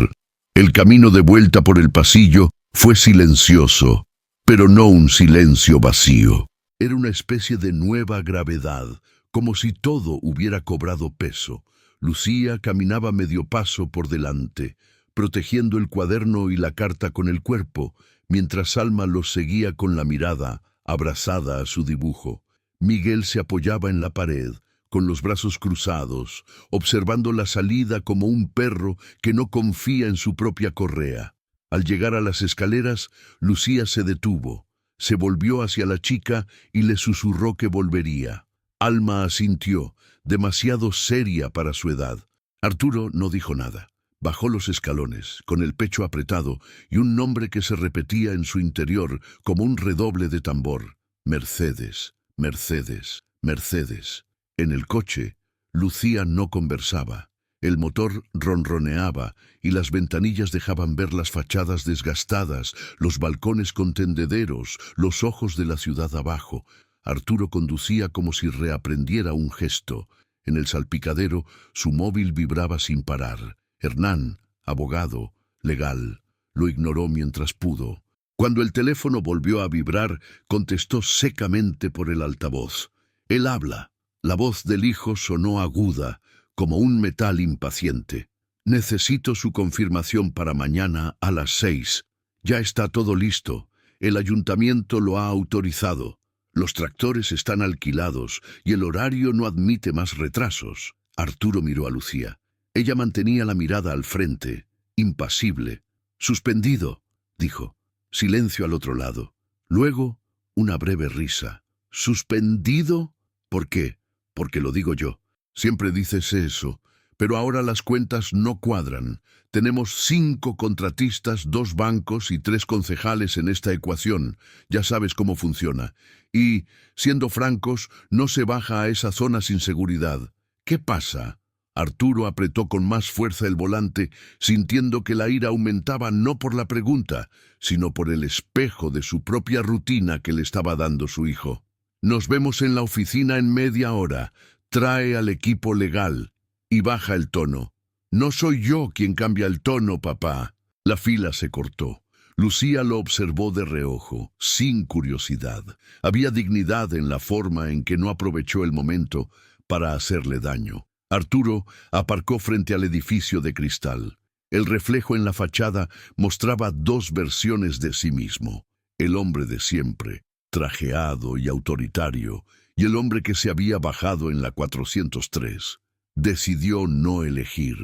El camino de vuelta por el pasillo fue silencioso, pero no un silencio vacío. Era una especie de nueva gravedad, como si todo hubiera cobrado peso. Lucía caminaba medio paso por delante, protegiendo el cuaderno y la carta con el cuerpo, mientras Alma los seguía con la mirada, abrazada a su dibujo. Miguel se apoyaba en la pared, con los brazos cruzados, observando la salida como un perro que no confía en su propia correa. Al llegar a las escaleras, Lucía se detuvo, se volvió hacia la chica y le susurró que volvería. Alma asintió, demasiado seria para su edad. Arturo no dijo nada. Bajó los escalones, con el pecho apretado y un nombre que se repetía en su interior como un redoble de tambor. Mercedes, Mercedes, Mercedes. En el coche, Lucía no conversaba. El motor ronroneaba y las ventanillas dejaban ver las fachadas desgastadas, los balcones con tendederos, los ojos de la ciudad abajo. Arturo conducía como si reaprendiera un gesto. En el salpicadero, su móvil vibraba sin parar. Hernán, abogado, legal, lo ignoró mientras pudo. Cuando el teléfono volvió a vibrar, contestó secamente por el altavoz. Él habla. La voz del hijo sonó aguda, como un metal impaciente. Necesito su confirmación para mañana a las 6. Ya está todo listo. El ayuntamiento lo ha autorizado. Los tractores están alquilados y el horario no admite más retrasos. Arturo miró a Lucía. Ella mantenía la mirada al frente, impasible. Suspendido, dijo. Silencio al otro lado. Luego, una breve risa. ¿Suspendido? ¿Por qué? Porque lo digo yo. Siempre dices eso, pero ahora las cuentas no cuadran. Tenemos 5 contratistas, 2 bancos y 3 concejales en esta ecuación. Ya sabes cómo funciona. Y, siendo francos, no se baja a esa zona sin seguridad. ¿Qué pasa? Arturo apretó con más fuerza el volante, sintiendo que la ira aumentaba no por la pregunta, sino por el espejo de su propia rutina que le estaba dando su hijo. Nos vemos en la oficina en media hora. Trae al equipo legal. Y baja el tono. No soy yo quien cambia el tono, papá. La fila se cortó. Lucía lo observó de reojo, sin curiosidad. Había dignidad en la forma en que no aprovechó el momento para hacerle daño. Arturo aparcó frente al edificio de cristal. El reflejo en la fachada mostraba 2 versiones de sí mismo. El hombre de siempre, trajeado y autoritario, y el hombre que se había bajado en la 403. Decidió no elegir.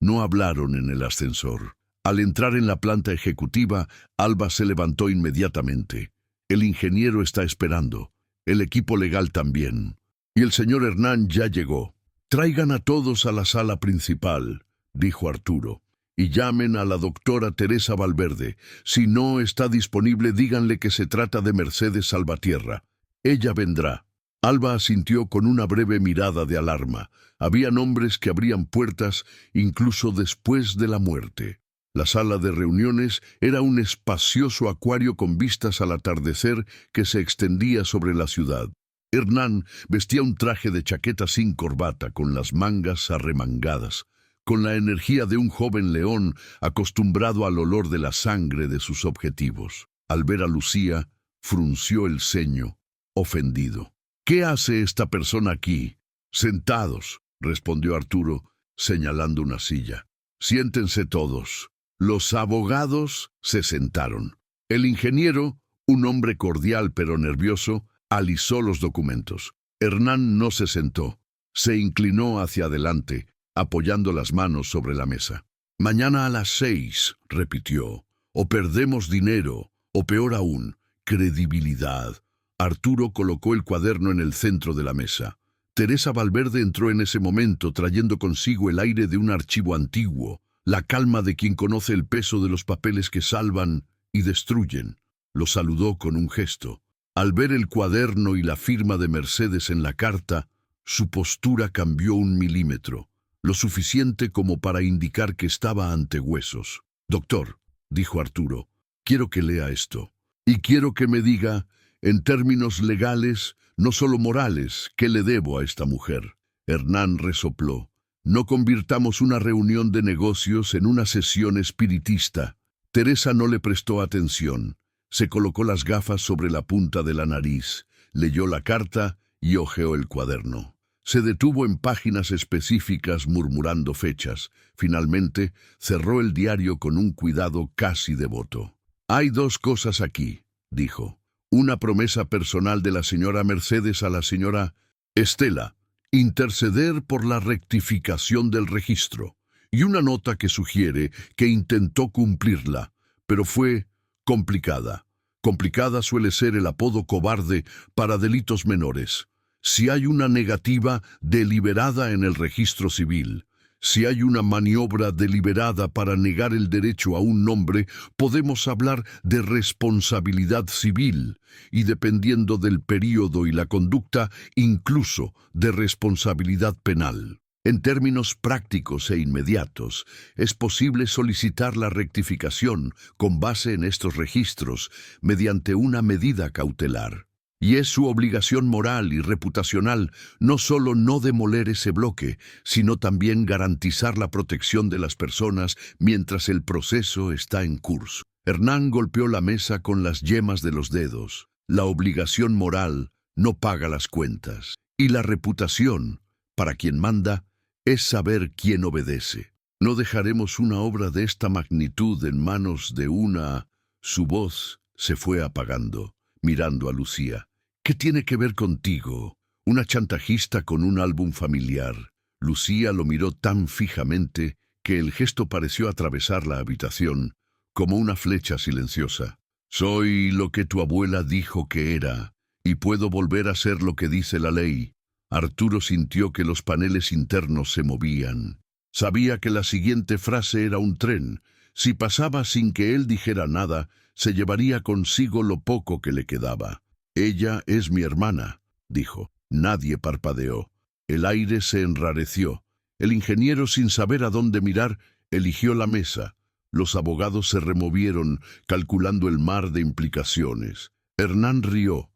No hablaron en el ascensor. Al entrar en la planta ejecutiva, Alba se levantó inmediatamente. El ingeniero está esperando. El equipo legal también. Y el señor Hernán ya llegó. Traigan a todos a la sala principal, dijo Arturo, y llamen a la doctora Teresa Valverde. Si no está disponible, díganle que se trata de Mercedes Salvatierra. Ella vendrá. Alba asintió con una breve mirada de alarma. Había hombres que abrían puertas incluso después de la muerte. La sala de reuniones era un espacioso acuario con vistas al atardecer que se extendía sobre la ciudad. Hernán vestía un traje de chaqueta sin corbata, con las mangas arremangadas, con la energía de un joven león acostumbrado al olor de la sangre de sus objetivos. Al ver a Lucía, frunció el ceño, ofendido. «¿Qué hace esta persona aquí?» «Sentados», respondió Arturo, señalando una silla. «Siéntense todos». Los abogados se sentaron. El ingeniero, un hombre cordial pero nervioso, alisó los documentos. Hernán no se sentó. Se inclinó hacia adelante, apoyando las manos sobre la mesa. «Mañana a las 6», repitió. «O perdemos dinero, o peor aún, credibilidad». Arturo colocó el cuaderno en el centro de la mesa. Teresa Valverde entró en ese momento trayendo consigo el aire de un archivo antiguo, la calma de quien conoce el peso de los papeles que salvan y destruyen. Lo saludó con un gesto. Al ver el cuaderno y la firma de Mercedes en la carta, su postura cambió 1 milímetro, lo suficiente como para indicar que estaba ante huesos. «Doctor», dijo Arturo, «quiero que lea esto. Y quiero que me diga, en términos legales, no solo morales, qué le debo a esta mujer». Hernán resopló. «No convirtamos una reunión de negocios en una sesión espiritista». Teresa no le prestó atención. Se colocó las gafas sobre la punta de la nariz, leyó la carta y hojeó el cuaderno. Se detuvo en páginas específicas murmurando fechas. Finalmente, cerró el diario con un cuidado casi devoto. «Hay 2 cosas aquí», dijo. «Una promesa personal de la señora Mercedes a la señora Estela, interceder por la rectificación del registro, y una nota que sugiere que intentó cumplirla, pero fue complicada. Complicada suele ser el apodo cobarde para delitos menores. Si hay una negativa deliberada en el registro civil, si hay una maniobra deliberada para negar el derecho a un nombre, podemos hablar de responsabilidad civil y, dependiendo del período y la conducta, incluso de responsabilidad penal. En términos prácticos e inmediatos, es posible solicitar la rectificación con base en estos registros mediante una medida cautelar. Y es su obligación moral y reputacional no solo no demoler ese bloque, sino también garantizar la protección de las personas mientras el proceso está en curso. Hernán golpeó la mesa con las yemas de los dedos. La obligación moral no paga las cuentas. Y la reputación, para quien manda, es saber quién obedece. No dejaremos una obra de esta magnitud en manos de una... Su voz se fue apagando, mirando a Lucía. «¿Qué tiene que ver contigo? Una chantajista con un álbum familiar». Lucía lo miró tan fijamente que el gesto pareció atravesar la habitación, como una flecha silenciosa. «Soy lo que tu abuela dijo que era, y puedo volver a ser lo que dice la ley». Arturo sintió que los paneles internos se movían. Sabía que la siguiente frase era un tren. Si pasaba sin que él dijera nada, se llevaría consigo lo poco que le quedaba. «Ella es mi hermana», dijo. Nadie parpadeó. El aire se enrareció. El ingeniero, sin saber a dónde mirar, eligió la mesa. Los abogados se removieron, calculando el mar de implicaciones. Hernán rió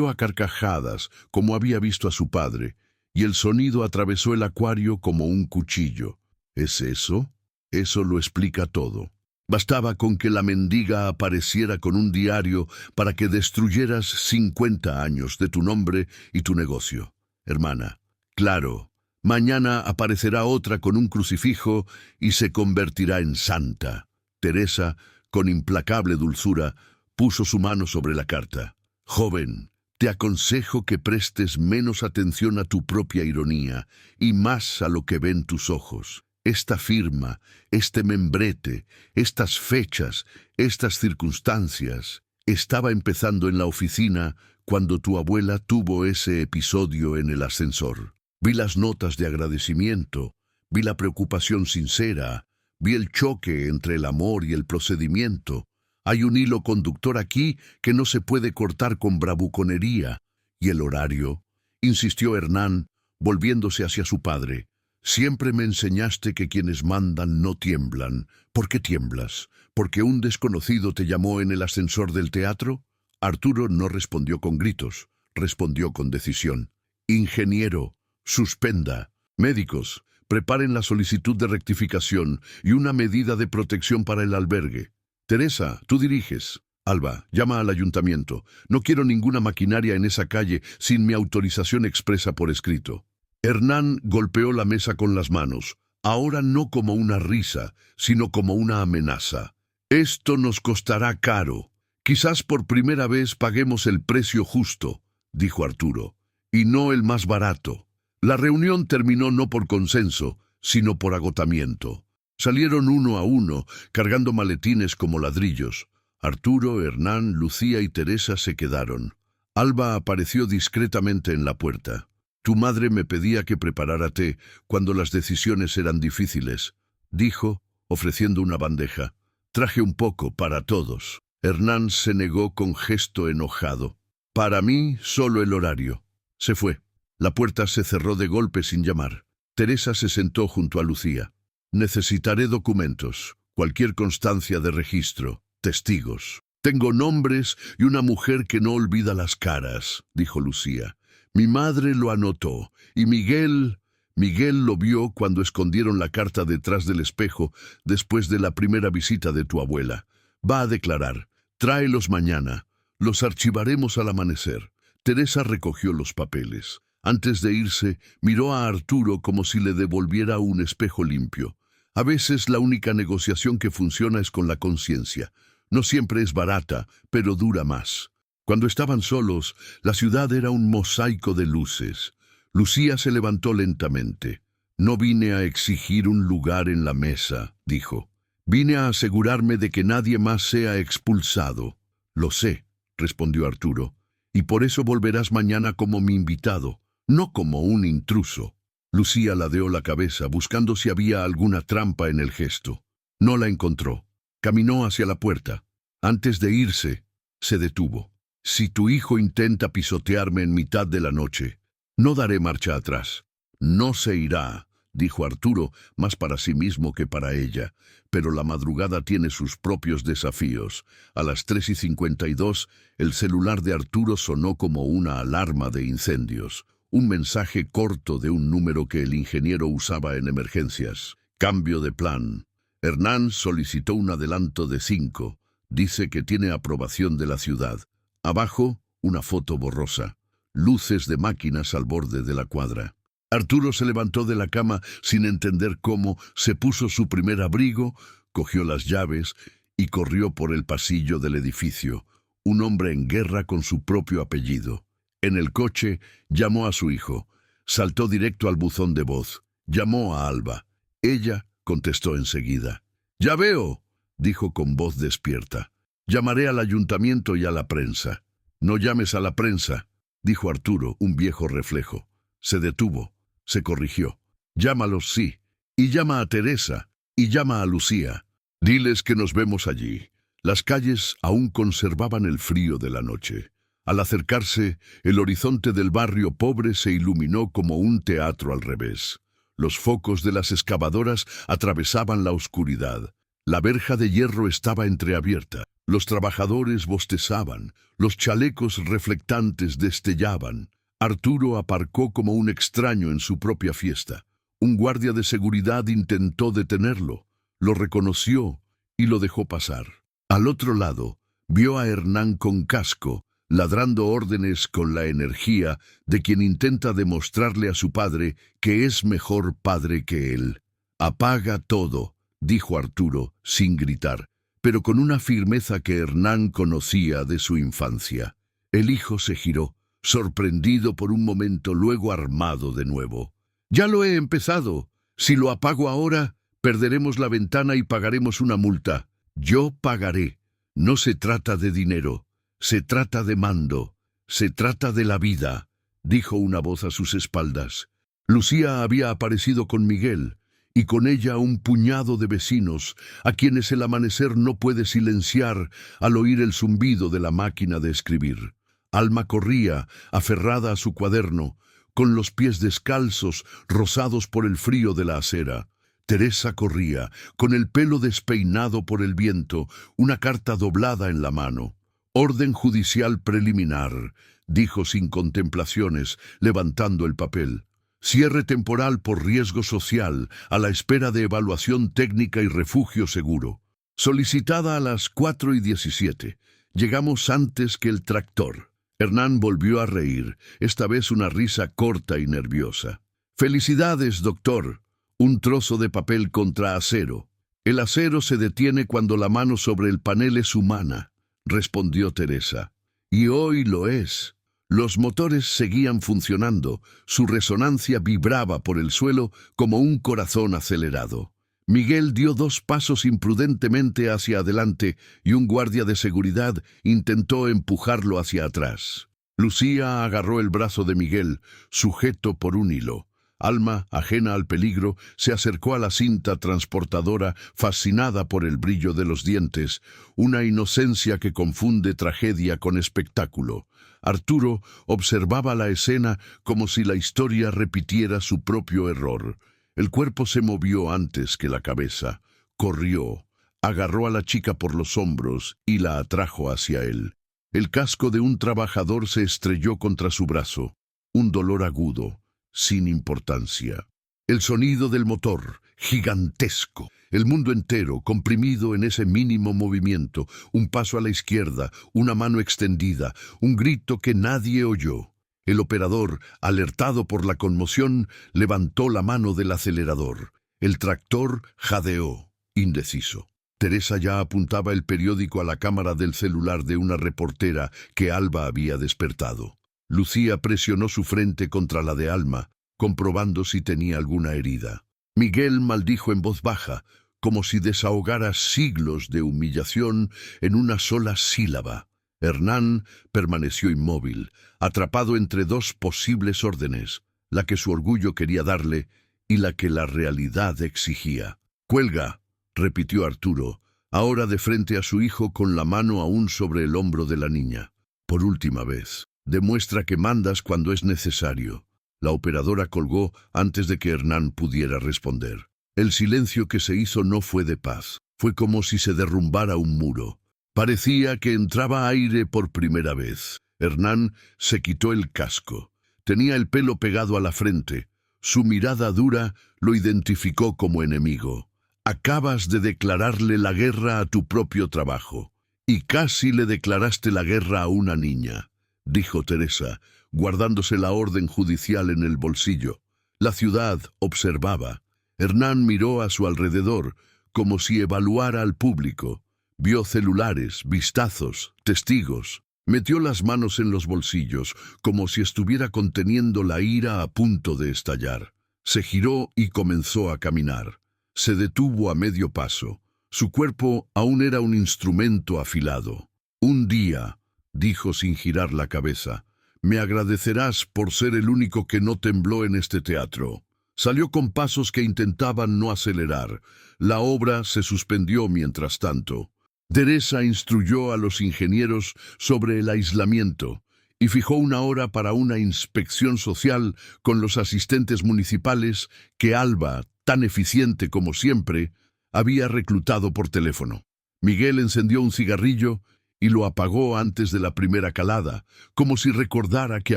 a carcajadas, como había visto a su padre, y el sonido atravesó el acuario como un cuchillo. ¿Es eso? Eso lo explica todo. Bastaba con que la mendiga apareciera con un diario para que destruyeras 50 años de tu nombre y tu negocio. Hermana, claro, mañana aparecerá otra con un crucifijo y se convertirá en santa. Teresa, con implacable dulzura, puso su mano sobre la carta. «Joven, te aconsejo que prestes menos atención a tu propia ironía y más a lo que ven tus ojos. esta firma, este membrete, estas fechas, estas circunstancias. Estaba empezando en la oficina cuando tu abuela tuvo ese episodio en el ascensor. Vi las notas de agradecimiento, vi la preocupación sincera, vi el choque entre el amor y el procedimiento. Hay un hilo conductor aquí que no se puede cortar con bravuconería. ¿Y el horario?, insistió Hernán, volviéndose hacia su padre. Siempre me enseñaste que quienes mandan no tiemblan. ¿Por qué tiemblas? ¿Porque un desconocido te llamó en el ascensor del teatro? Arturo no respondió con gritos, respondió con decisión. Ingeniero, suspenda. Médicos, preparen la solicitud de rectificación y una medida de protección para el albergue. Teresa, tú diriges. Alba, llama al ayuntamiento. No quiero ninguna maquinaria en esa calle sin mi autorización expresa por escrito. Hernán golpeó la mesa con las manos, ahora no como una risa, sino como una amenaza. Esto nos costará caro. Quizás por primera vez paguemos el precio justo, dijo Arturo, y no el más barato. La reunión terminó no por consenso, sino por agotamiento. Salieron uno a uno, cargando maletines como ladrillos. Arturo, Hernán, Lucía y Teresa se quedaron. Alba apareció discretamente en la puerta. Tu madre me pedía que preparara té cuando las decisiones eran difíciles, dijo, ofreciendo una bandeja. Traje un poco para todos. Hernán se negó con gesto enojado. Para mí, solo el horario. Se fue. La puerta se cerró de golpe sin llamar. Teresa se sentó junto a Lucía. Necesitaré documentos, cualquier constancia de registro, testigos. Tengo nombres y una mujer que no olvida las caras, dijo Lucía. Mi madre lo anotó, y Miguel lo vio cuando escondieron la carta detrás del espejo después de la primera visita de tu abuela. Va a declarar. Tráelos mañana. Los archivaremos al amanecer. Teresa recogió los papeles. Antes de irse, miró a Arturo como si le devolviera un espejo limpio. A veces la única negociación que funciona es con la conciencia. No siempre es barata, pero dura más. Cuando estaban solos, la ciudad era un mosaico de luces. Lucía se levantó lentamente. No vine a exigir un lugar en la mesa, dijo. Vine a asegurarme de que nadie más sea expulsado. Lo sé, respondió Arturo, y por eso volverás mañana como mi invitado, no como un intruso. Lucía ladeó la cabeza, buscando si había alguna trampa en el gesto. No la encontró. Caminó hacia la puerta. Antes de irse, se detuvo. Si tu hijo intenta pisotearme en mitad de la noche, no daré marcha atrás. No se irá, dijo Arturo, más para sí mismo que para ella. Pero la madrugada tiene sus propios desafíos. A las 3:52, el celular de Arturo sonó como una alarma de incendios. Un mensaje corto de un número que el ingeniero usaba en emergencias. Cambio de plan. Hernán solicitó un adelanto de 5. Dice que tiene aprobación de la ciudad. Abajo, una foto borrosa. Luces de máquinas al borde de la cuadra. Arturo se levantó de la cama sin entender cómo, se puso su primer abrigo, cogió las llaves y corrió por el pasillo del edificio. Un hombre en guerra con su propio apellido. En el coche, llamó a su hijo. Saltó directo al buzón de voz. Llamó a Alba. Ella contestó enseguida. «Ya veo», dijo con voz despierta. «Llamaré al ayuntamiento y a la prensa». «No llames a la prensa», dijo Arturo, un viejo reflejo. Se detuvo, se corrigió. «Llámalos, sí. Y llama a Teresa, y llama a Lucía. Diles que nos vemos allí». Las calles aún conservaban el frío de la noche. Al acercarse, el horizonte del barrio pobre se iluminó como un teatro al revés. Los focos de las excavadoras atravesaban la oscuridad. La verja de hierro estaba entreabierta. Los trabajadores bostezaban. Los chalecos reflectantes destellaban. Arturo aparcó como un extraño en su propia fiesta. Un guardia de seguridad intentó detenerlo. Lo reconoció y lo dejó pasar. Al otro lado, vio a Hernán con casco, ladrando órdenes con la energía de quien intenta demostrarle a su padre que es mejor padre que él. «Apaga todo», dijo Arturo, sin gritar, pero con una firmeza que Hernán conocía de su infancia. El hijo se giró, sorprendido por un momento, luego armado de nuevo. «Ya lo he empezado. Si lo apago ahora, Perderemos la ventana y pagaremos una multa. Yo pagaré. No se trata de dinero. Se trata de mando. Se trata de la vida, dijo una voz a sus espaldas. Lucía había aparecido con Miguel, y con ella un puñado de vecinos, a quienes el amanecer no puede silenciar al oír el zumbido de la máquina de escribir. Alma corría, aferrada a su cuaderno, con los pies descalzos, rozados por el frío de la acera. Teresa corría, con el pelo despeinado por el viento, una carta doblada en la mano. «Orden judicial preliminar», dijo sin contemplaciones, levantando el papel. «Cierre temporal por riesgo social, a la espera de evaluación técnica y refugio seguro. Solicitada a las 4:17. Llegamos antes que el tractor». Hernán volvió a reír, esta vez una risa corta y nerviosa. «Felicidades, doctor». Un trozo de papel contra acero. «El acero se detiene cuando la mano sobre el panel es humana», respondió Teresa. «Y hoy lo es». Los motores seguían funcionando, su resonancia vibraba por el suelo como un corazón acelerado. Miguel dio 2 pasos imprudentemente hacia adelante y un guardia de seguridad intentó empujarlo hacia atrás. Lucía agarró el brazo de Miguel, sujeto por un hilo. Alma, ajena al peligro, se acercó a la cinta transportadora, fascinada por el brillo de los dientes, una inocencia que confunde tragedia con espectáculo. Arturo observaba la escena como si la historia repitiera su propio error. El cuerpo se movió antes que la cabeza. Corrió, agarró a la chica por los hombros y la atrajo hacia él. El casco de un trabajador se estrelló contra su brazo. Un dolor agudo, sin importancia. El sonido del motor, gigantesco. El mundo entero, comprimido en ese mínimo movimiento. Un paso a la izquierda, una mano extendida, un grito que nadie oyó. El operador, alertado por la conmoción, levantó la mano del acelerador. El tractor jadeó, indeciso. Teresa ya apuntaba el periódico a la cámara del celular de una reportera que Alba había despertado. Lucía presionó su frente contra la de Alma, comprobando si tenía alguna herida. Miguel maldijo en voz baja, como si desahogara siglos de humillación en una sola sílaba. Hernán permaneció inmóvil, atrapado entre 2 posibles órdenes, la que su orgullo quería darle y la que la realidad exigía. «Cuelga», repitió Arturo, ahora de frente a su hijo con la mano aún sobre el hombro de la niña. «Por última vez. Demuestra que mandas cuando es necesario». La operadora colgó antes de que Hernán pudiera responder. El silencio que se hizo no fue de paz. Fue como si se derrumbara un muro. Parecía que entraba aire por primera vez. Hernán se quitó el casco. Tenía el pelo pegado a la frente. Su mirada dura lo identificó como enemigo. «Acabas de declararle la guerra a tu propio trabajo. Y casi le declaraste la guerra a una niña», dijo Teresa, guardándose la orden judicial en el bolsillo. La ciudad observaba. Hernán miró a su alrededor, como si evaluara al público. Vio celulares, vistazos, testigos. Metió las manos en los bolsillos, como si estuviera conteniendo la ira a punto de estallar. Se giró y comenzó a caminar. Se detuvo a medio paso. Su cuerpo aún era un instrumento afilado. «Un día», dijo sin girar la cabeza, «me agradecerás por ser el único que no tembló en este teatro». Salió con pasos que intentaban no acelerar. La obra se suspendió mientras tanto. Teresa instruyó a los ingenieros sobre el aislamiento y fijó una hora para una inspección social con los asistentes municipales que Alba, tan eficiente como siempre, había reclutado por teléfono. Miguel encendió un cigarrillo y lo apagó antes de la primera calada, como si recordara que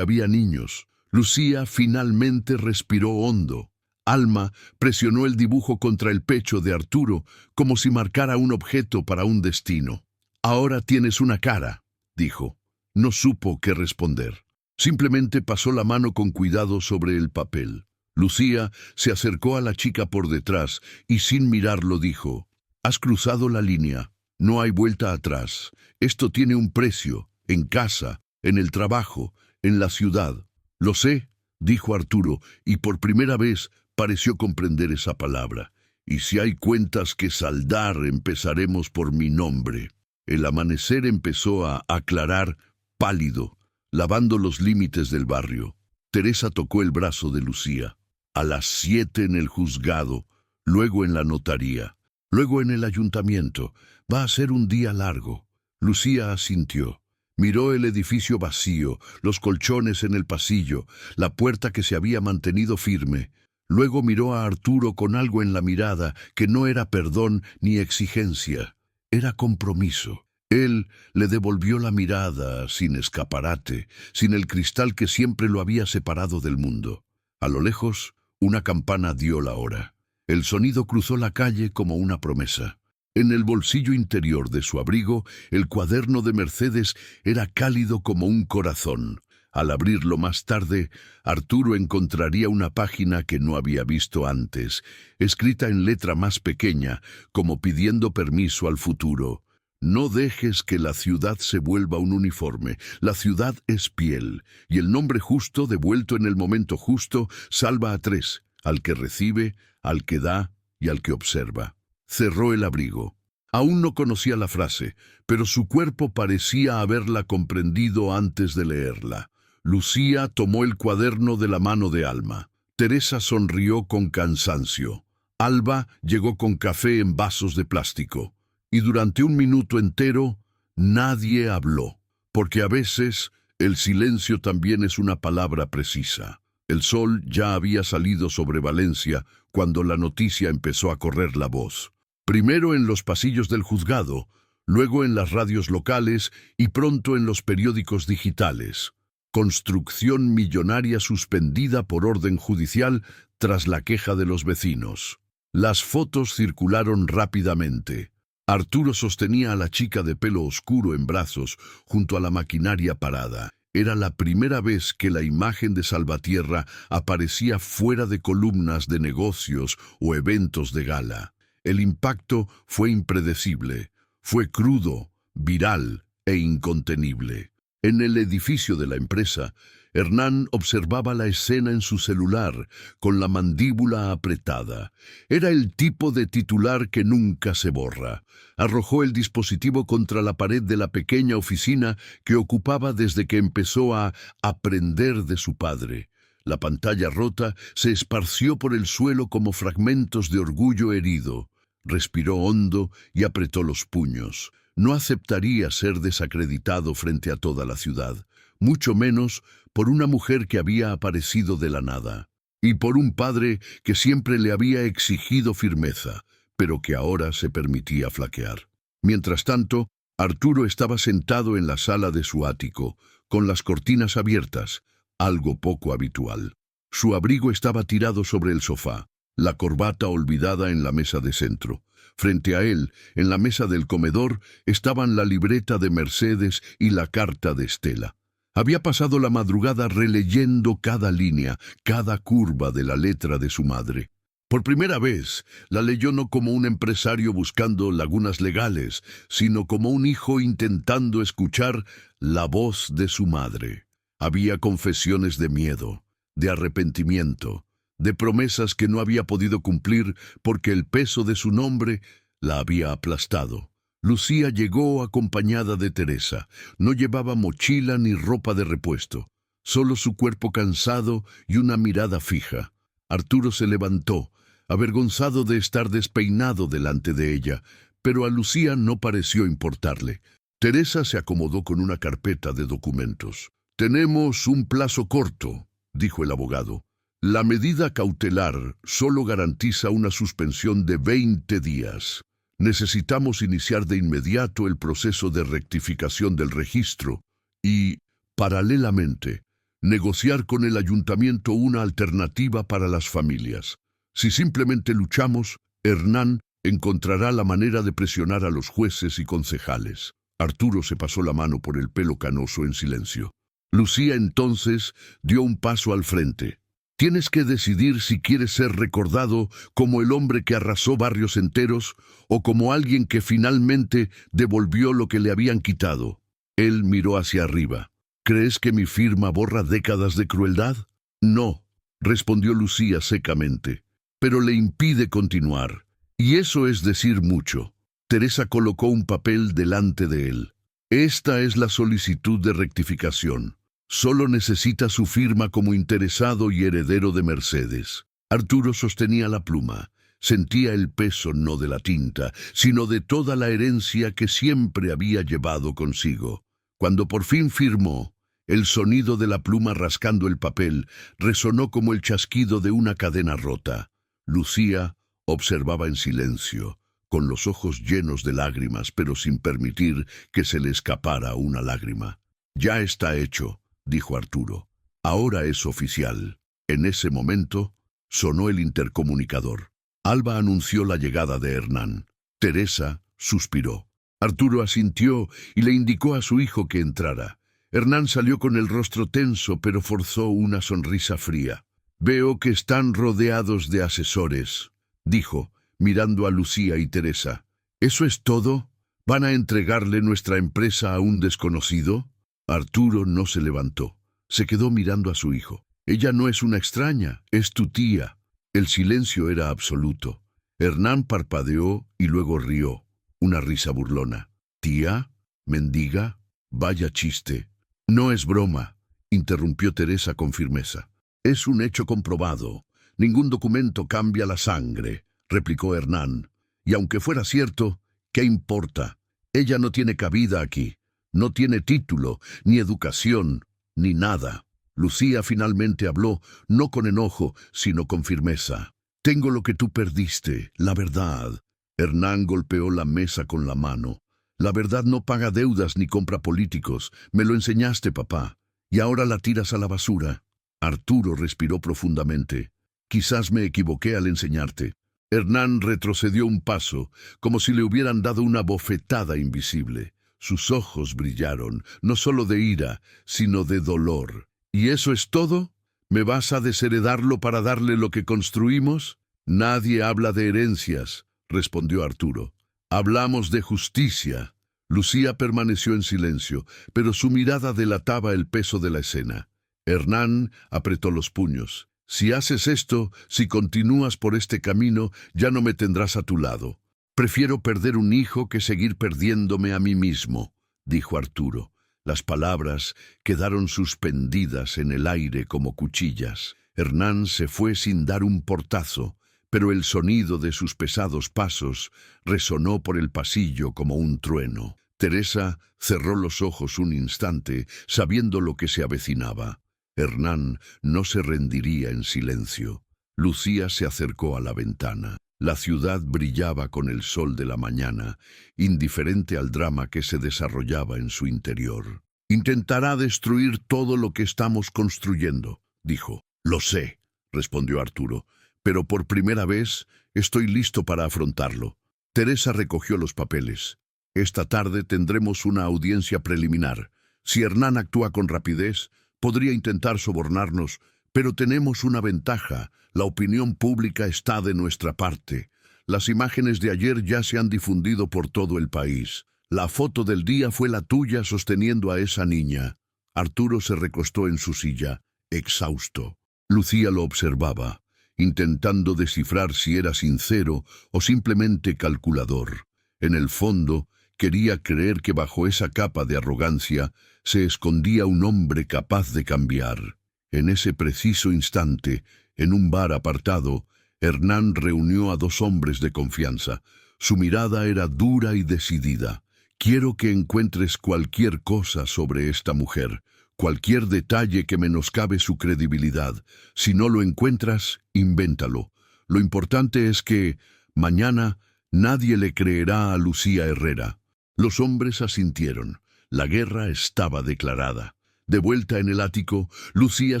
había niños. Lucía finalmente respiró hondo. Alma presionó el dibujo contra el pecho de Arturo, como si marcara un objeto para un destino. «Ahora tienes una cara», dijo. No supo qué responder. Simplemente pasó la mano con cuidado sobre el papel. Lucía se acercó a la chica por detrás y sin mirarlo dijo: «Has cruzado la línea. No hay vuelta atrás. Esto tiene un precio, en casa, en el trabajo, en la ciudad». «Lo sé», dijo Arturo, y por primera vez pareció comprender esa palabra. y si hay cuentas que saldar, empezaremos por mi nombre. El amanecer empezó a aclarar pálido, lavando los límites del barrio. Teresa tocó el brazo de Lucía. A las 7 en el juzgado, luego en la notaría, luego en el ayuntamiento. Va a ser un día largo. Lucía asintió. Miró el edificio vacío, los colchones en el pasillo, la puerta que se había mantenido firme. Luego miró a Arturo con algo en la mirada que no era perdón ni exigencia. Era compromiso. Él le devolvió la mirada sin escaparate, sin el cristal que siempre lo había separado del mundo. A lo lejos, una campana dio la hora. El sonido cruzó la calle como una promesa. En el bolsillo interior de su abrigo, el cuaderno de Mercedes era cálido como un corazón. Al abrirlo más tarde, Arturo encontraría una página que no había visto antes, escrita en letra más pequeña, como pidiendo permiso al futuro. No dejes que la ciudad se vuelva un uniforme. La ciudad es piel, y el nombre justo, devuelto en el momento justo, salva a 3, al que recibe, al que da y al que observa. Cerró el abrigo. Aún no conocía la frase, pero su cuerpo parecía haberla comprendido antes de leerla. Lucía tomó el cuaderno de la mano de Alma. Teresa sonrió con cansancio. Alba llegó con café en vasos de plástico. Y durante un minuto entero, nadie habló, porque a veces el silencio también es una palabra precisa. El sol ya había salido sobre Valencia cuando la noticia empezó a correr la voz. Primero en los pasillos del juzgado, luego en las radios locales y pronto en los periódicos digitales. Construcción millonaria suspendida por orden judicial tras la queja de los vecinos. Las fotos circularon rápidamente. Arturo sostenía a la chica de pelo oscuro en brazos junto a la maquinaria parada. Era la primera vez que la imagen de Salvatierra aparecía fuera de columnas de negocios o eventos de gala. El impacto fue impredecible, fue crudo, viral e incontenible. En el edificio de la empresa, Hernán observaba la escena en su celular, con la mandíbula apretada. Era el tipo de titular que nunca se borra. Arrojó el dispositivo contra la pared de la pequeña oficina que ocupaba desde que empezó a aprender de su padre. La pantalla rota se esparció por el suelo como fragmentos de orgullo herido. Respiró hondo y apretó los puños. No aceptaría ser desacreditado frente a toda la ciudad, mucho menos por una mujer que había aparecido de la nada, y por un padre que siempre le había exigido firmeza, pero que ahora se permitía flaquear. Mientras tanto, Arturo estaba sentado en la sala de su ático, con las cortinas abiertas, algo poco habitual. Su abrigo estaba tirado sobre el sofá, la corbata olvidada en la mesa de centro. Frente a él, en la mesa del comedor, estaban la libreta de Mercedes y la carta de Estela. Había pasado la madrugada releyendo cada línea, cada curva de la letra de su madre. Por primera vez, la leyó no como un empresario buscando lagunas legales, sino como un hijo intentando escuchar la voz de su madre. Había confesiones de miedo, de arrepentimiento, de promesas que no había podido cumplir porque el peso de su nombre la había aplastado. Lucía llegó acompañada de Teresa. No llevaba mochila ni ropa de repuesto, solo su cuerpo cansado y una mirada fija. Arturo se levantó, avergonzado de estar despeinado delante de ella, pero a Lucía no pareció importarle. Teresa se acomodó con una carpeta de documentos. «Tenemos un plazo corto», dijo el abogado. «La medida cautelar solo garantiza una suspensión de 20 días. Necesitamos iniciar de inmediato el proceso de rectificación del registro y, paralelamente, negociar con el ayuntamiento una alternativa para las familias. Si simplemente luchamos, Hernán encontrará la manera de presionar a los jueces y concejales». Arturo se pasó la mano por el pelo canoso en silencio. Lucía entonces dio un paso al frente. «Tienes que decidir si quieres ser recordado como el hombre que arrasó barrios enteros o como alguien que finalmente devolvió lo que le habían quitado». Él miró hacia arriba. «¿Crees que mi firma borra décadas de crueldad?» «No», respondió Lucía secamente, «pero le impide continuar. Y eso es decir mucho. Teresa colocó un papel delante de él. Esta es la solicitud de rectificación. Solo necesita su firma como interesado y heredero de Mercedes. Arturo sostenía la pluma. Sentía el peso no de la tinta, sino de toda la herencia que siempre había llevado consigo. Cuando por fin firmó, el sonido de la pluma rascando el papel resonó como el chasquido de una cadena rota. Lucía observaba en silencio, con los ojos llenos de lágrimas, pero sin permitir que se le escapara una lágrima. «Ya está hecho», dijo Arturo. «Ahora es oficial». En ese momento sonó el intercomunicador. Alba anunció la llegada de Hernán. Teresa suspiró. Arturo asintió y le indicó a su hijo que entrara. Hernán salió con el rostro tenso, pero forzó una sonrisa fría. «Veo que están rodeados de asesores», dijo, mirando a Lucía y Teresa. «¿Eso es todo? ¿Van a entregarle nuestra empresa a un desconocido?» Arturo no se levantó. Se quedó mirando a su hijo. «Ella no es una extraña, es tu tía». El silencio era absoluto. Hernán parpadeó y luego rió. Una risa burlona. «¿Tía? ¿Mendiga? Vaya chiste». «No es broma», interrumpió Teresa con firmeza. «Es un hecho comprobado. Ningún documento cambia la sangre», replicó Hernán. «Y aunque fuera cierto, ¿qué importa? Ella no tiene cabida aquí. No tiene título, ni educación, ni nada». Lucía finalmente habló, no con enojo, sino con firmeza. «Tengo lo que tú perdiste, la verdad». Hernán golpeó la mesa con la mano. «La verdad no paga deudas ni compra políticos. Me lo enseñaste, papá. Y ahora la tiras a la basura». Arturo respiró profundamente. «Quizás me equivoqué al enseñarte». Hernán retrocedió un paso, como si le hubieran dado una bofetada invisible. Sus ojos brillaron, no solo de ira, sino de dolor. «¿Y eso es todo? ¿Me vas a desheredarlo para darle lo que construimos?» «Nadie habla de herencias», respondió Arturo. «Hablamos de justicia». Lucía permaneció en silencio, pero su mirada delataba el peso de la escena. Hernán apretó los puños. «Si haces esto, si continúas por este camino, ya no me tendrás a tu lado. Prefiero perder un hijo que seguir perdiéndome a mí mismo», dijo Arturo. Las palabras quedaron suspendidas en el aire como cuchillas. Hernán se fue sin dar un portazo, pero el sonido de sus pesados pasos resonó por el pasillo como un trueno. Teresa cerró los ojos un instante, sabiendo lo que se avecinaba. Hernán no se rendiría en silencio. Lucía se acercó a la ventana. La ciudad brillaba con el sol de la mañana, indiferente al drama que se desarrollaba en su interior. «Intentará destruir todo lo que estamos construyendo», dijo. «Lo sé», respondió Arturo, «pero por primera vez estoy listo para afrontarlo». Teresa recogió los papeles. «Esta tarde tendremos una audiencia preliminar. Si Hernán actúa con rapidez, podría intentar sobornarnos, pero tenemos una ventaja. La opinión pública está de nuestra parte. Las imágenes de ayer ya se han difundido por todo el país. La foto del día fue la tuya sosteniendo a esa niña». Arturo se recostó en su silla, exhausto. Lucía lo observaba, intentando descifrar si era sincero o simplemente calculador. En el fondo, quería creer que bajo esa capa de arrogancia se escondía un hombre capaz de cambiar. En ese preciso instante, en un bar apartado, Hernán reunió a dos hombres de confianza. Su mirada era dura y decidida. «Quiero que encuentres cualquier cosa sobre esta mujer, cualquier detalle que menoscabe su credibilidad. Si no lo encuentras, invéntalo. Lo importante es que, mañana, nadie le creerá a Lucía Herrera». Los hombres asintieron. La guerra estaba declarada. De vuelta en el ático, Lucía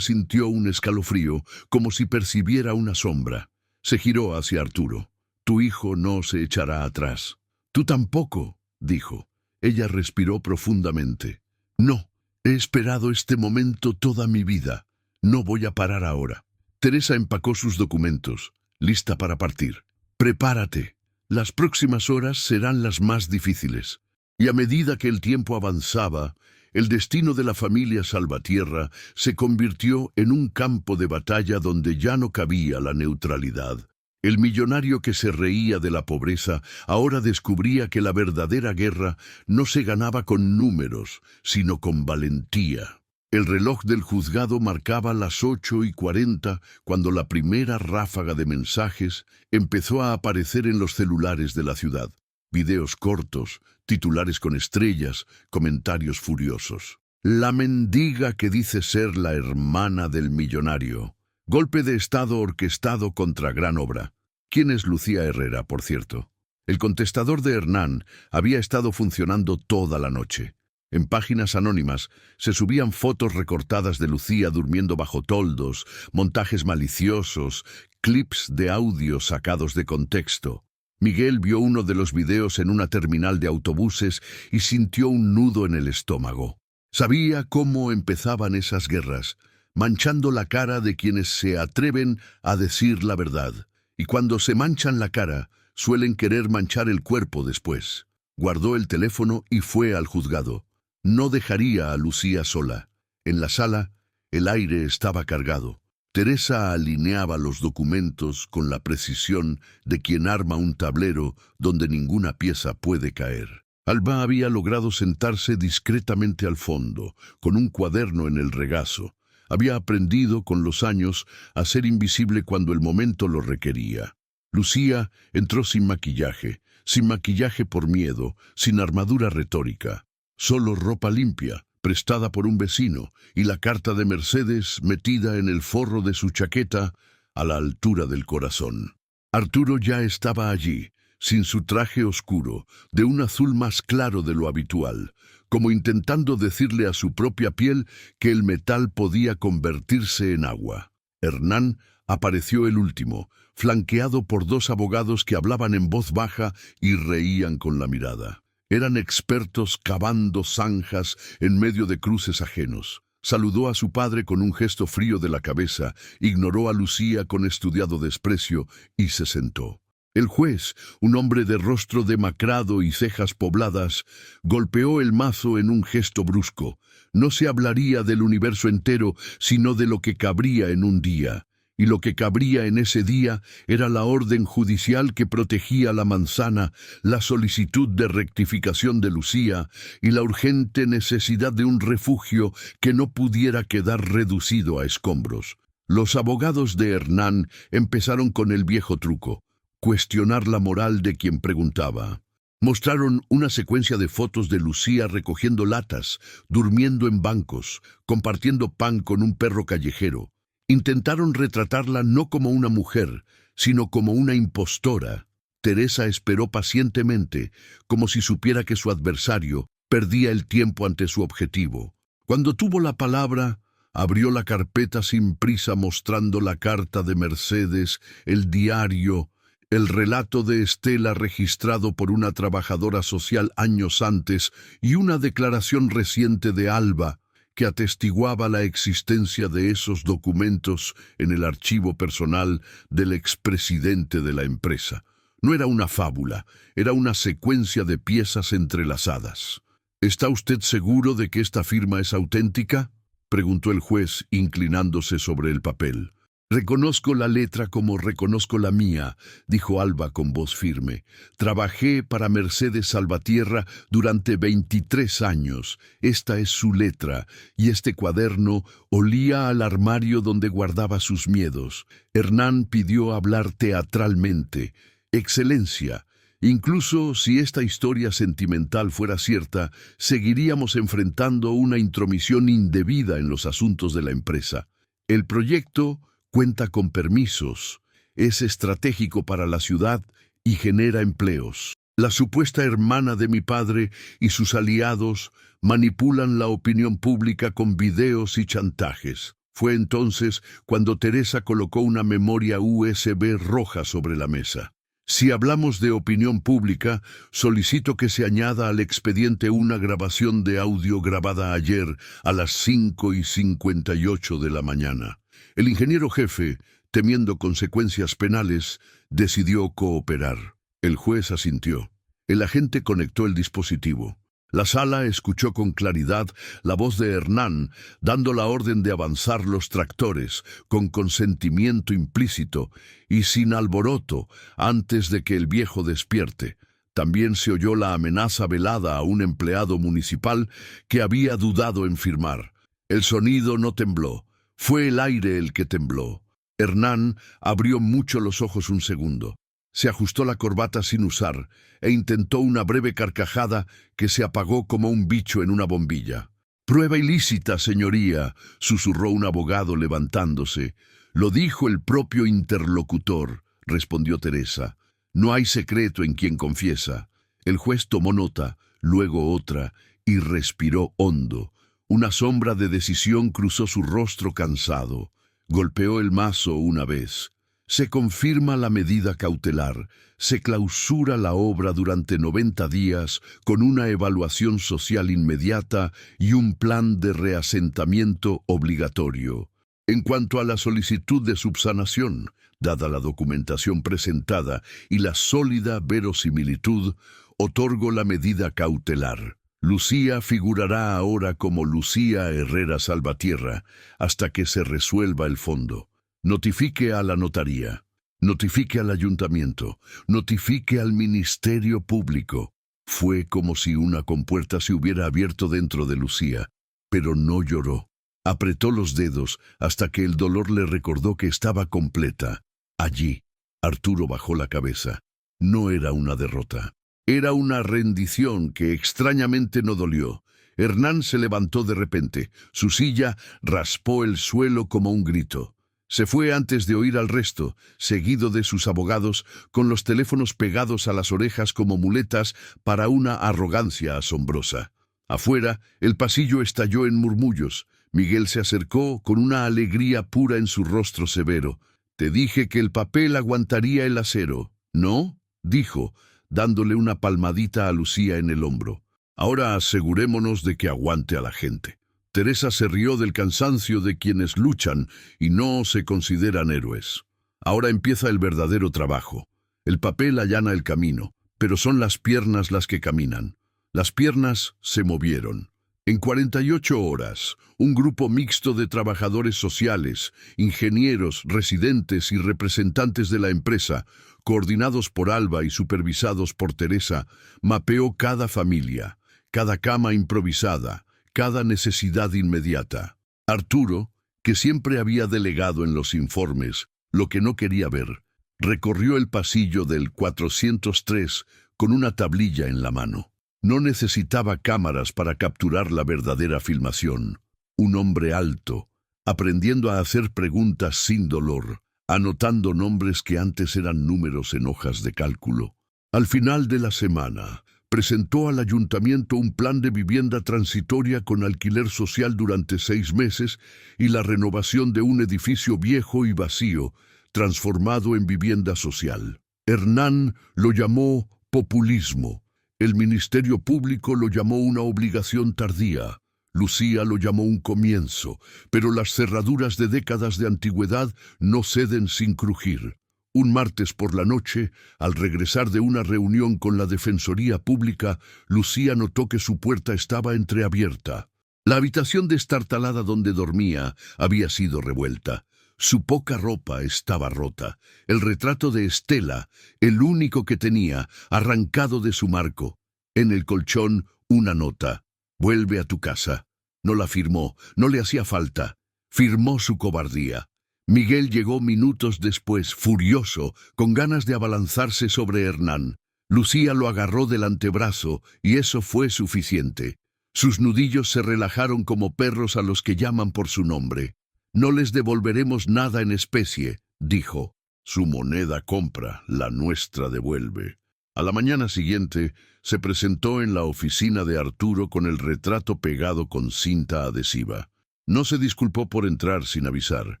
sintió un escalofrío, como si percibiera una sombra. Se giró hacia Arturo. «Tu hijo no se echará atrás». «Tú tampoco», dijo. Ella respiró profundamente. «No, he esperado este momento toda mi vida. No voy a parar ahora». Teresa empacó sus documentos, lista para partir. «Prepárate. Las próximas horas serán las más difíciles». Y a medida que el tiempo avanzaba, el destino de la familia Salvatierra se convirtió en un campo de batalla donde ya no cabía la neutralidad. El millonario que se reía de la pobreza ahora descubría que la verdadera guerra no se ganaba con números, sino con valentía. El reloj del juzgado marcaba las 8:40 cuando la primera ráfaga de mensajes empezó a aparecer en los celulares de la ciudad. Videos cortos, titulares con estrellas, comentarios furiosos. La mendiga que dice ser la hermana del millonario. Golpe de estado orquestado contra gran obra. ¿Quién es Lucía Herrera, por cierto? El contestador de Hernán había estado funcionando toda la noche. En páginas anónimas se subían fotos recortadas de Lucía durmiendo bajo toldos, montajes maliciosos, clips de audio sacados de contexto. Miguel vio uno de los videos en una terminal de autobuses y sintió un nudo en el estómago. Sabía cómo empezaban esas guerras, manchando la cara de quienes se atreven a decir la verdad. Y cuando se manchan la cara, suelen querer manchar el cuerpo después. Guardó el teléfono y fue al juzgado. No dejaría a Lucía sola. En la sala, el aire estaba cargado. Teresa alineaba los documentos con la precisión de quien arma un tablero donde ninguna pieza puede caer. Alba había logrado sentarse discretamente al fondo, con un cuaderno en el regazo. Había aprendido con los años a ser invisible cuando el momento lo requería. Lucía entró sin maquillaje por miedo, sin armadura retórica. Solo ropa limpia, prestada por un vecino, y la carta de Mercedes metida en el forro de su chaqueta a la altura del corazón. Arturo ya estaba allí, sin su traje oscuro, de un azul más claro de lo habitual, como intentando decirle a su propia piel que el metal podía convertirse en agua. Hernán apareció el último, flanqueado por dos abogados que hablaban en voz baja y reían con la mirada. Eran expertos cavando zanjas en medio de cruces ajenos. Saludó a su padre con un gesto frío de la cabeza, ignoró a Lucía con estudiado desprecio y se sentó. El juez, un hombre de rostro demacrado y cejas pobladas, golpeó el mazo en un gesto brusco. No se hablaría del universo entero, sino de lo que cabría en un día. Y lo que cabría en ese día era la orden judicial que protegía la manzana, la solicitud de rectificación de Lucía y la urgente necesidad de un refugio que no pudiera quedar reducido a escombros. Los abogados de Hernán empezaron con el viejo truco: cuestionar la moral de quien preguntaba. Mostraron una secuencia de fotos de Lucía recogiendo latas, durmiendo en bancos, compartiendo pan con un perro callejero. Intentaron retratarla no como una mujer, sino como una impostora. Teresa esperó pacientemente, como si supiera que su adversario perdía el tiempo ante su objetivo. Cuando tuvo la palabra, abrió la carpeta sin prisa mostrando la carta de Mercedes, el diario, el relato de Estela registrado por una trabajadora social años antes y una declaración reciente de Alba que atestiguaba la existencia de esos documentos en el archivo personal del expresidente de la empresa. No era una fábula, era una secuencia de piezas entrelazadas. ¿Está usted seguro de que esta firma es auténtica?, preguntó el juez, inclinándose sobre el papel. Reconozco la letra como reconozco la mía, dijo Alba con voz firme. Trabajé para Mercedes Salvatierra durante 23 años. Esta es su letra, y este cuaderno olía al armario donde guardaba sus miedos. Hernán pidió hablar teatralmente. Excelencia, incluso si esta historia sentimental fuera cierta, seguiríamos enfrentando una intromisión indebida en los asuntos de la empresa. El proyecto cuenta con permisos, es estratégico para la ciudad y genera empleos. La supuesta hermana de mi padre y sus aliados manipulan la opinión pública con videos y chantajes. Fue entonces cuando Teresa colocó una memoria USB roja sobre la mesa. Si hablamos de opinión pública, solicito que se añada al expediente una grabación de audio grabada ayer a las 5:58 de la mañana. El ingeniero jefe, temiendo consecuencias penales, decidió cooperar. El juez asintió. El agente conectó el dispositivo. La sala escuchó con claridad la voz de Hernán, dando la orden de avanzar los tractores, con consentimiento implícito y sin alboroto, antes de que el viejo despierte. También se oyó la amenaza velada a un empleado municipal que había dudado en firmar. El sonido no tembló, fue el aire el que tembló. Hernán abrió mucho los ojos un segundo. Se ajustó la corbata sin usar e intentó una breve carcajada que se apagó como un bicho en una bombilla. «Prueba ilícita, señoría», susurró un abogado levantándose. «Lo dijo el propio interlocutor», respondió Teresa. «No hay secreto en quien confiesa». El juez tomó nota, luego otra, y respiró hondo. Una sombra de decisión cruzó su rostro cansado. Golpeó el mazo una vez. Se confirma la medida cautelar, se clausura la obra durante 90 días con una evaluación social inmediata y un plan de reasentamiento obligatorio. En cuanto a la solicitud de subsanación, dada la documentación presentada y la sólida verosimilitud, otorgo la medida cautelar. Lucía figurará ahora como Lucía Herrera Salvatierra hasta que se resuelva el fondo. Notifique a la notaría, notifique al ayuntamiento, notifique al Ministerio Público. Fue como si una compuerta se hubiera abierto dentro de Lucía, pero no lloró. Apretó los dedos hasta que el dolor le recordó que estaba completa. Allí, Arturo bajó la cabeza. No era una derrota. Era una rendición que extrañamente no dolió. Hernán se levantó de repente. Su silla raspó el suelo como un grito. Se fue antes de oír al resto, seguido de sus abogados, con los teléfonos pegados a las orejas como muletas para una arrogancia asombrosa. Afuera, el pasillo estalló en murmullos. Miguel se acercó con una alegría pura en su rostro severo. «Te dije que el papel aguantaría el acero». «¿No?», dijo, dándole una palmadita a Lucía en el hombro. «Ahora asegurémonos de que aguante a la gente». Teresa se rió del cansancio de quienes luchan y no se consideran héroes. Ahora empieza el verdadero trabajo. El papel allana el camino, pero son las piernas las que caminan. Las piernas se movieron. En 48 horas, un grupo mixto de trabajadores sociales, ingenieros, residentes y representantes de la empresa, coordinados por Alba y supervisados por Teresa, mapeó cada familia, cada cama improvisada, cada necesidad inmediata. Arturo, que siempre había delegado en los informes lo que no quería ver, recorrió el pasillo del 403 con una tablilla en la mano. No necesitaba cámaras para capturar la verdadera filmación. Un hombre alto, aprendiendo a hacer preguntas sin dolor, anotando nombres que antes eran números en hojas de cálculo. Al final de la semana, presentó al ayuntamiento un plan de vivienda transitoria con alquiler social durante 6 meses y la renovación de un edificio viejo y vacío, transformado en vivienda social. Hernán lo llamó populismo. El Ministerio Público lo llamó una obligación tardía. Lucía lo llamó un comienzo, pero las cerraduras de décadas de antigüedad no ceden sin crujir. Un martes por la noche, al regresar de una reunión con la Defensoría Pública, Lucía notó que su puerta estaba entreabierta. La habitación destartalada donde dormía había sido revuelta. Su poca ropa estaba rota. El retrato de Estela, el único que tenía, arrancado de su marco. En el colchón, una nota. «Vuelve a tu casa». No la firmó, no le hacía falta. Firmó su cobardía. Miguel llegó minutos después, furioso, con ganas de abalanzarse sobre Hernán. Lucía lo agarró del antebrazo y eso fue suficiente. Sus nudillos se relajaron como perros a los que llaman por su nombre. «No les devolveremos nada en especie», dijo. «Su moneda compra, la nuestra devuelve». A la mañana siguiente, se presentó en la oficina de Arturo con el retrato pegado con cinta adhesiva. No se disculpó por entrar sin avisar.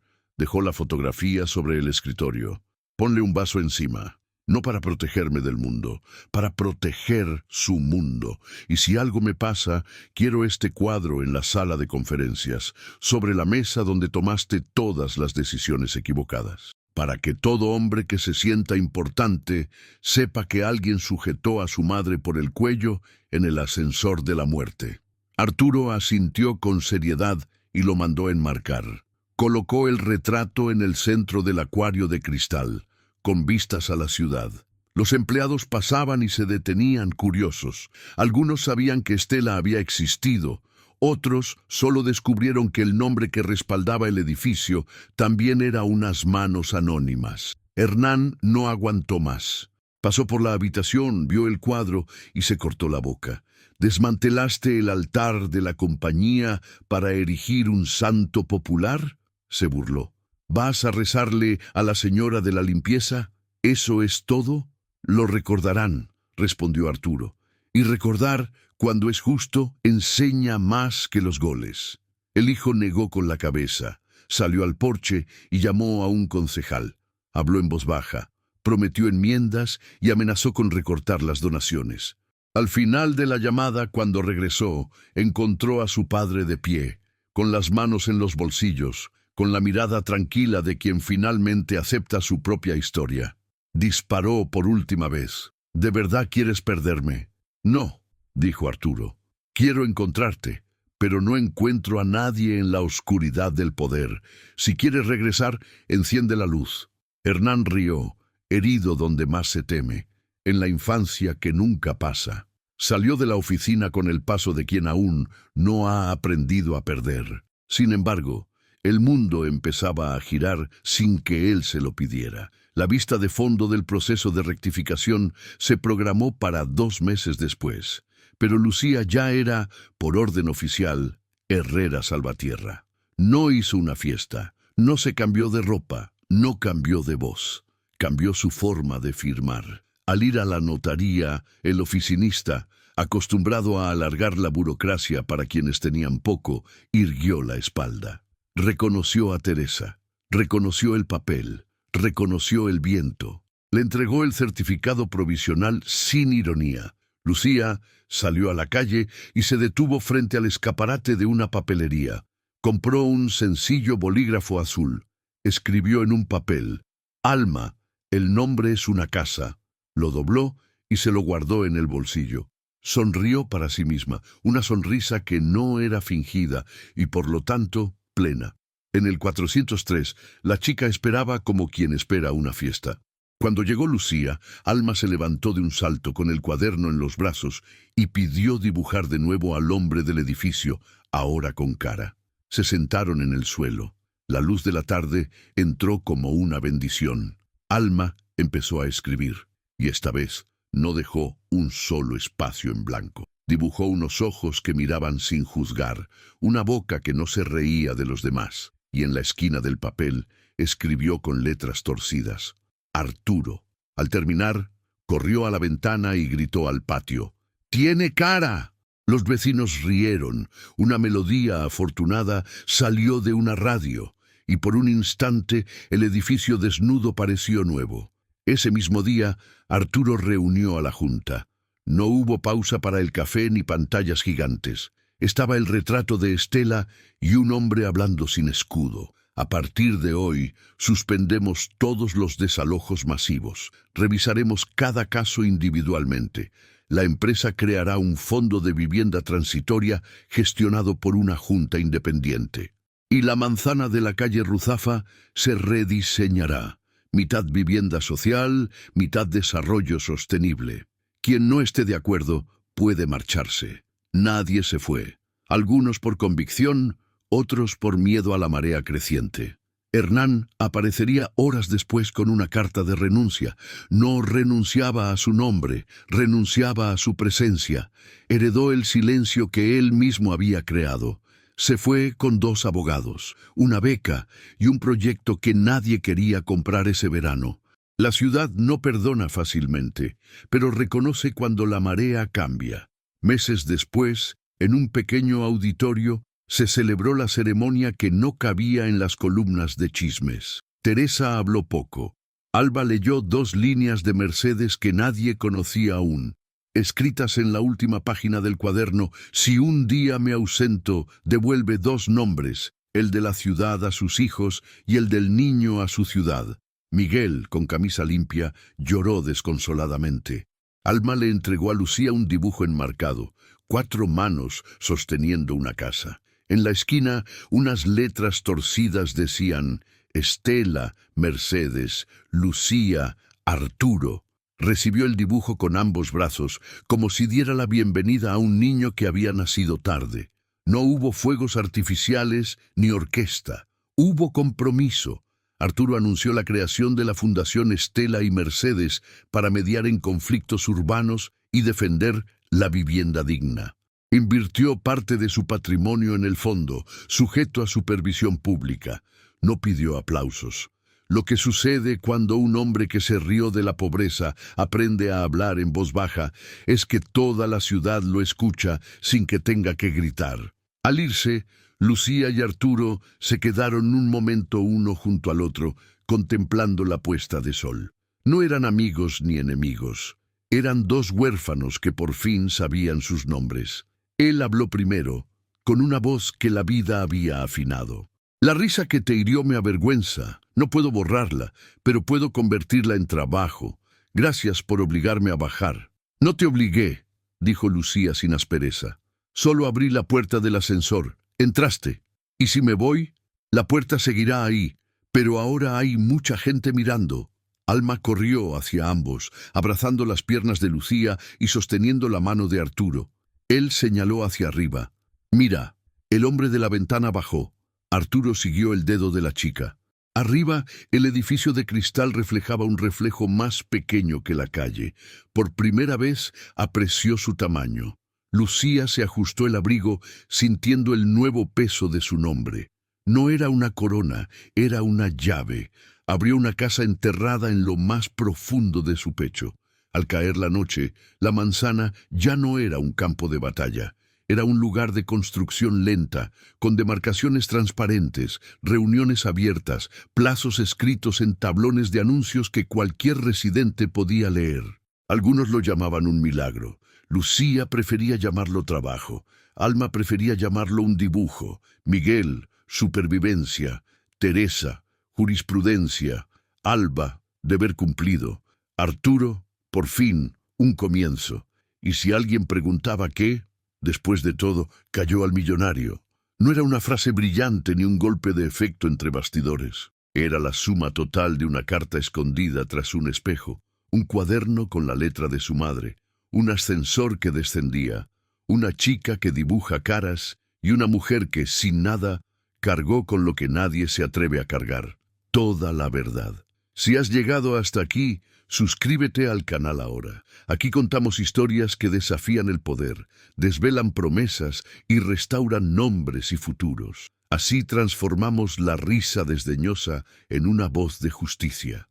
Dejó la fotografía sobre el escritorio. «Ponle un vaso encima. No para protegerme del mundo, para proteger su mundo. Y si algo me pasa, quiero este cuadro en la sala de conferencias, sobre la mesa donde tomaste todas las decisiones equivocadas». para que todo hombre que se sienta importante sepa que alguien sujetó a su madre por el cuello en el ascensor de la muerte. Arturo asintió con seriedad y lo mandó enmarcar. Colocó el retrato en el centro del acuario de cristal, con vistas a la ciudad. Los empleados pasaban y se detenían curiosos. Algunos sabían que Estela había existido. Otros solo descubrieron que el nombre que respaldaba el edificio también era unas manos anónimas. Hernán no aguantó más. Pasó por la habitación, vio el cuadro y se cortó la boca. ¿Desmantelaste el altar de la compañía para erigir un santo popular?, se burló. ¿Vas a rezarle a la señora de la limpieza? ¿Eso es todo? Lo recordarán, respondió Arturo. Y recordar, cuando es justo, enseña más que los goles. El hijo negó con la cabeza, salió al porche y llamó a un concejal. Habló en voz baja, prometió enmiendas y amenazó con recortar las donaciones. Al final de la llamada, cuando regresó, encontró a su padre de pie, con las manos en los bolsillos, con la mirada tranquila de quien finalmente acepta su propia historia. Disparó por última vez. ¿De verdad quieres perderme? No, dijo Arturo. Quiero encontrarte, pero no encuentro a nadie en la oscuridad del poder. Si quieres regresar, enciende la luz. Hernán rió, herido donde más se teme, en la infancia que nunca pasa. Salió de la oficina con el paso de quien aún no ha aprendido a perder. Sin embargo, el mundo empezaba a girar sin que él se lo pidiera. La vista de fondo del proceso de rectificación se programó para 2 meses después, pero Lucía ya era, por orden oficial, Herrera Salvatierra. No hizo una fiesta, no se cambió de ropa, no cambió de voz, cambió su forma de firmar. Al ir a la notaría, el oficinista, acostumbrado a alargar la burocracia para quienes tenían poco, irguió la espalda. Reconoció a Teresa, reconoció el papel, reconoció el viento. Le entregó el certificado provisional sin ironía. Lucía salió a la calle y se detuvo frente al escaparate de una papelería. Compró un sencillo bolígrafo azul. Escribió en un papel: Alma, el nombre es una casa. Lo dobló y se lo guardó en el bolsillo. Sonrió para sí misma, una sonrisa que no era fingida y por lo tanto plena. En el 403, la chica esperaba como quien espera una fiesta. Cuando llegó Lucía, Alma se levantó de un salto con el cuaderno en los brazos y pidió dibujar de nuevo al hombre del edificio, ahora con cara. Se sentaron en el suelo. La luz de la tarde entró como una bendición. Alma empezó a escribir, y esta vez no dejó un solo espacio en blanco. Dibujó unos ojos que miraban sin juzgar, una boca que no se reía de los demás, y en la esquina del papel escribió con letras torcidas: Arturo. Al terminar, corrió a la ventana y gritó al patio: ¡Tiene cara! Los vecinos rieron. Una melodía afortunada salió de una radio, y por un instante el edificio desnudo pareció nuevo. Ese mismo día, Arturo reunió a la junta. No hubo pausa para el café ni pantallas gigantes. Estaba el retrato de Estela y un hombre hablando sin escudo. A partir de hoy, suspendemos todos los desalojos masivos. Revisaremos cada caso individualmente. La empresa creará un fondo de vivienda transitoria gestionado por una junta independiente. Y la manzana de la calle Ruzafa se rediseñará. Mitad vivienda social, mitad desarrollo sostenible. Quien no esté de acuerdo puede marcharse. Nadie se fue. Algunos por convicción, otros por miedo a la marea creciente. Hernán aparecería horas después con una carta de renuncia. No renunciaba a su nombre, renunciaba a su presencia. Heredó el silencio que él mismo había creado. Se fue con 2 abogados, una beca y un proyecto que nadie quería comprar ese verano. La ciudad no perdona fácilmente, pero reconoce cuando la marea cambia. Meses después, en un pequeño auditorio, se celebró la ceremonia que no cabía en las columnas de chismes. Teresa habló poco. Alba leyó 2 líneas de Mercedes que nadie conocía aún, escritas en la última página del cuaderno: si un día me ausento, devuelve 2 nombres, el de la ciudad a sus hijos y el del niño a su ciudad. Miguel, con camisa limpia, lloró desconsoladamente. Alma le entregó a Lucía un dibujo enmarcado, 4 manos sosteniendo una casa. En la esquina, unas letras torcidas decían Estela, Mercedes, Lucía, Arturo. Recibió el dibujo con ambos brazos, como si diera la bienvenida a un niño que había nacido tarde. No hubo fuegos artificiales ni orquesta. Hubo compromiso. Arturo anunció la creación de la Fundación Estela y Mercedes para mediar en conflictos urbanos y defender la vivienda digna. Invirtió parte de su patrimonio en el fondo, sujeto a supervisión pública. No pidió aplausos. Lo que sucede cuando un hombre que se rió de la pobreza aprende a hablar en voz baja es que toda la ciudad lo escucha sin que tenga que gritar. Al irse, Lucía y Arturo se quedaron un momento uno junto al otro, contemplando la puesta de sol. No eran amigos ni enemigos. Eran 2 huérfanos que por fin sabían sus nombres. Él habló primero, con una voz que la vida había afinado. La risa que te hirió me avergüenza. No puedo borrarla, pero puedo convertirla en trabajo. Gracias por obligarme a bajar. No te obligué, dijo Lucía sin aspereza. Solo abrí la puerta del ascensor. Entraste. Y si me voy, la puerta seguirá ahí. Pero ahora hay mucha gente mirando. Alma corrió hacia ambos, abrazando las piernas de Lucía y sosteniendo la mano de Arturo. Él señaló hacia arriba. Mira, el hombre de la ventana bajó. Arturo siguió el dedo de la chica. Arriba, el edificio de cristal reflejaba un reflejo más pequeño que la calle. Por primera vez apreció su tamaño. Lucía se ajustó el abrigo, sintiendo el nuevo peso de su nombre. No era una corona, era una llave. Abrió una casa enterrada en lo más profundo de su pecho. Al caer la noche, la manzana ya no era un campo de batalla. Era un lugar de construcción lenta, con demarcaciones transparentes, reuniones abiertas, plazos escritos en tablones de anuncios que cualquier residente podía leer. Algunos lo llamaban un milagro. Lucía prefería llamarlo trabajo. Alma prefería llamarlo un dibujo. Miguel, supervivencia. Teresa, jurisprudencia. Alba, deber cumplido. Arturo, por fin, un comienzo. Y si alguien preguntaba qué, después de todo, cayó al millonario. No era una frase brillante ni un golpe de efecto entre bastidores. Era la suma total de una carta escondida tras un espejo, un cuaderno con la letra de su madre, un ascensor que descendía, una chica que dibuja caras y una mujer que, sin nada, cargó con lo que nadie se atreve a cargar. Toda la verdad. Si has llegado hasta aquí, suscríbete al canal ahora. Aquí contamos historias que desafían el poder, desvelan promesas y restauran nombres y futuros. Así transformamos la risa desdeñosa en una voz de justicia.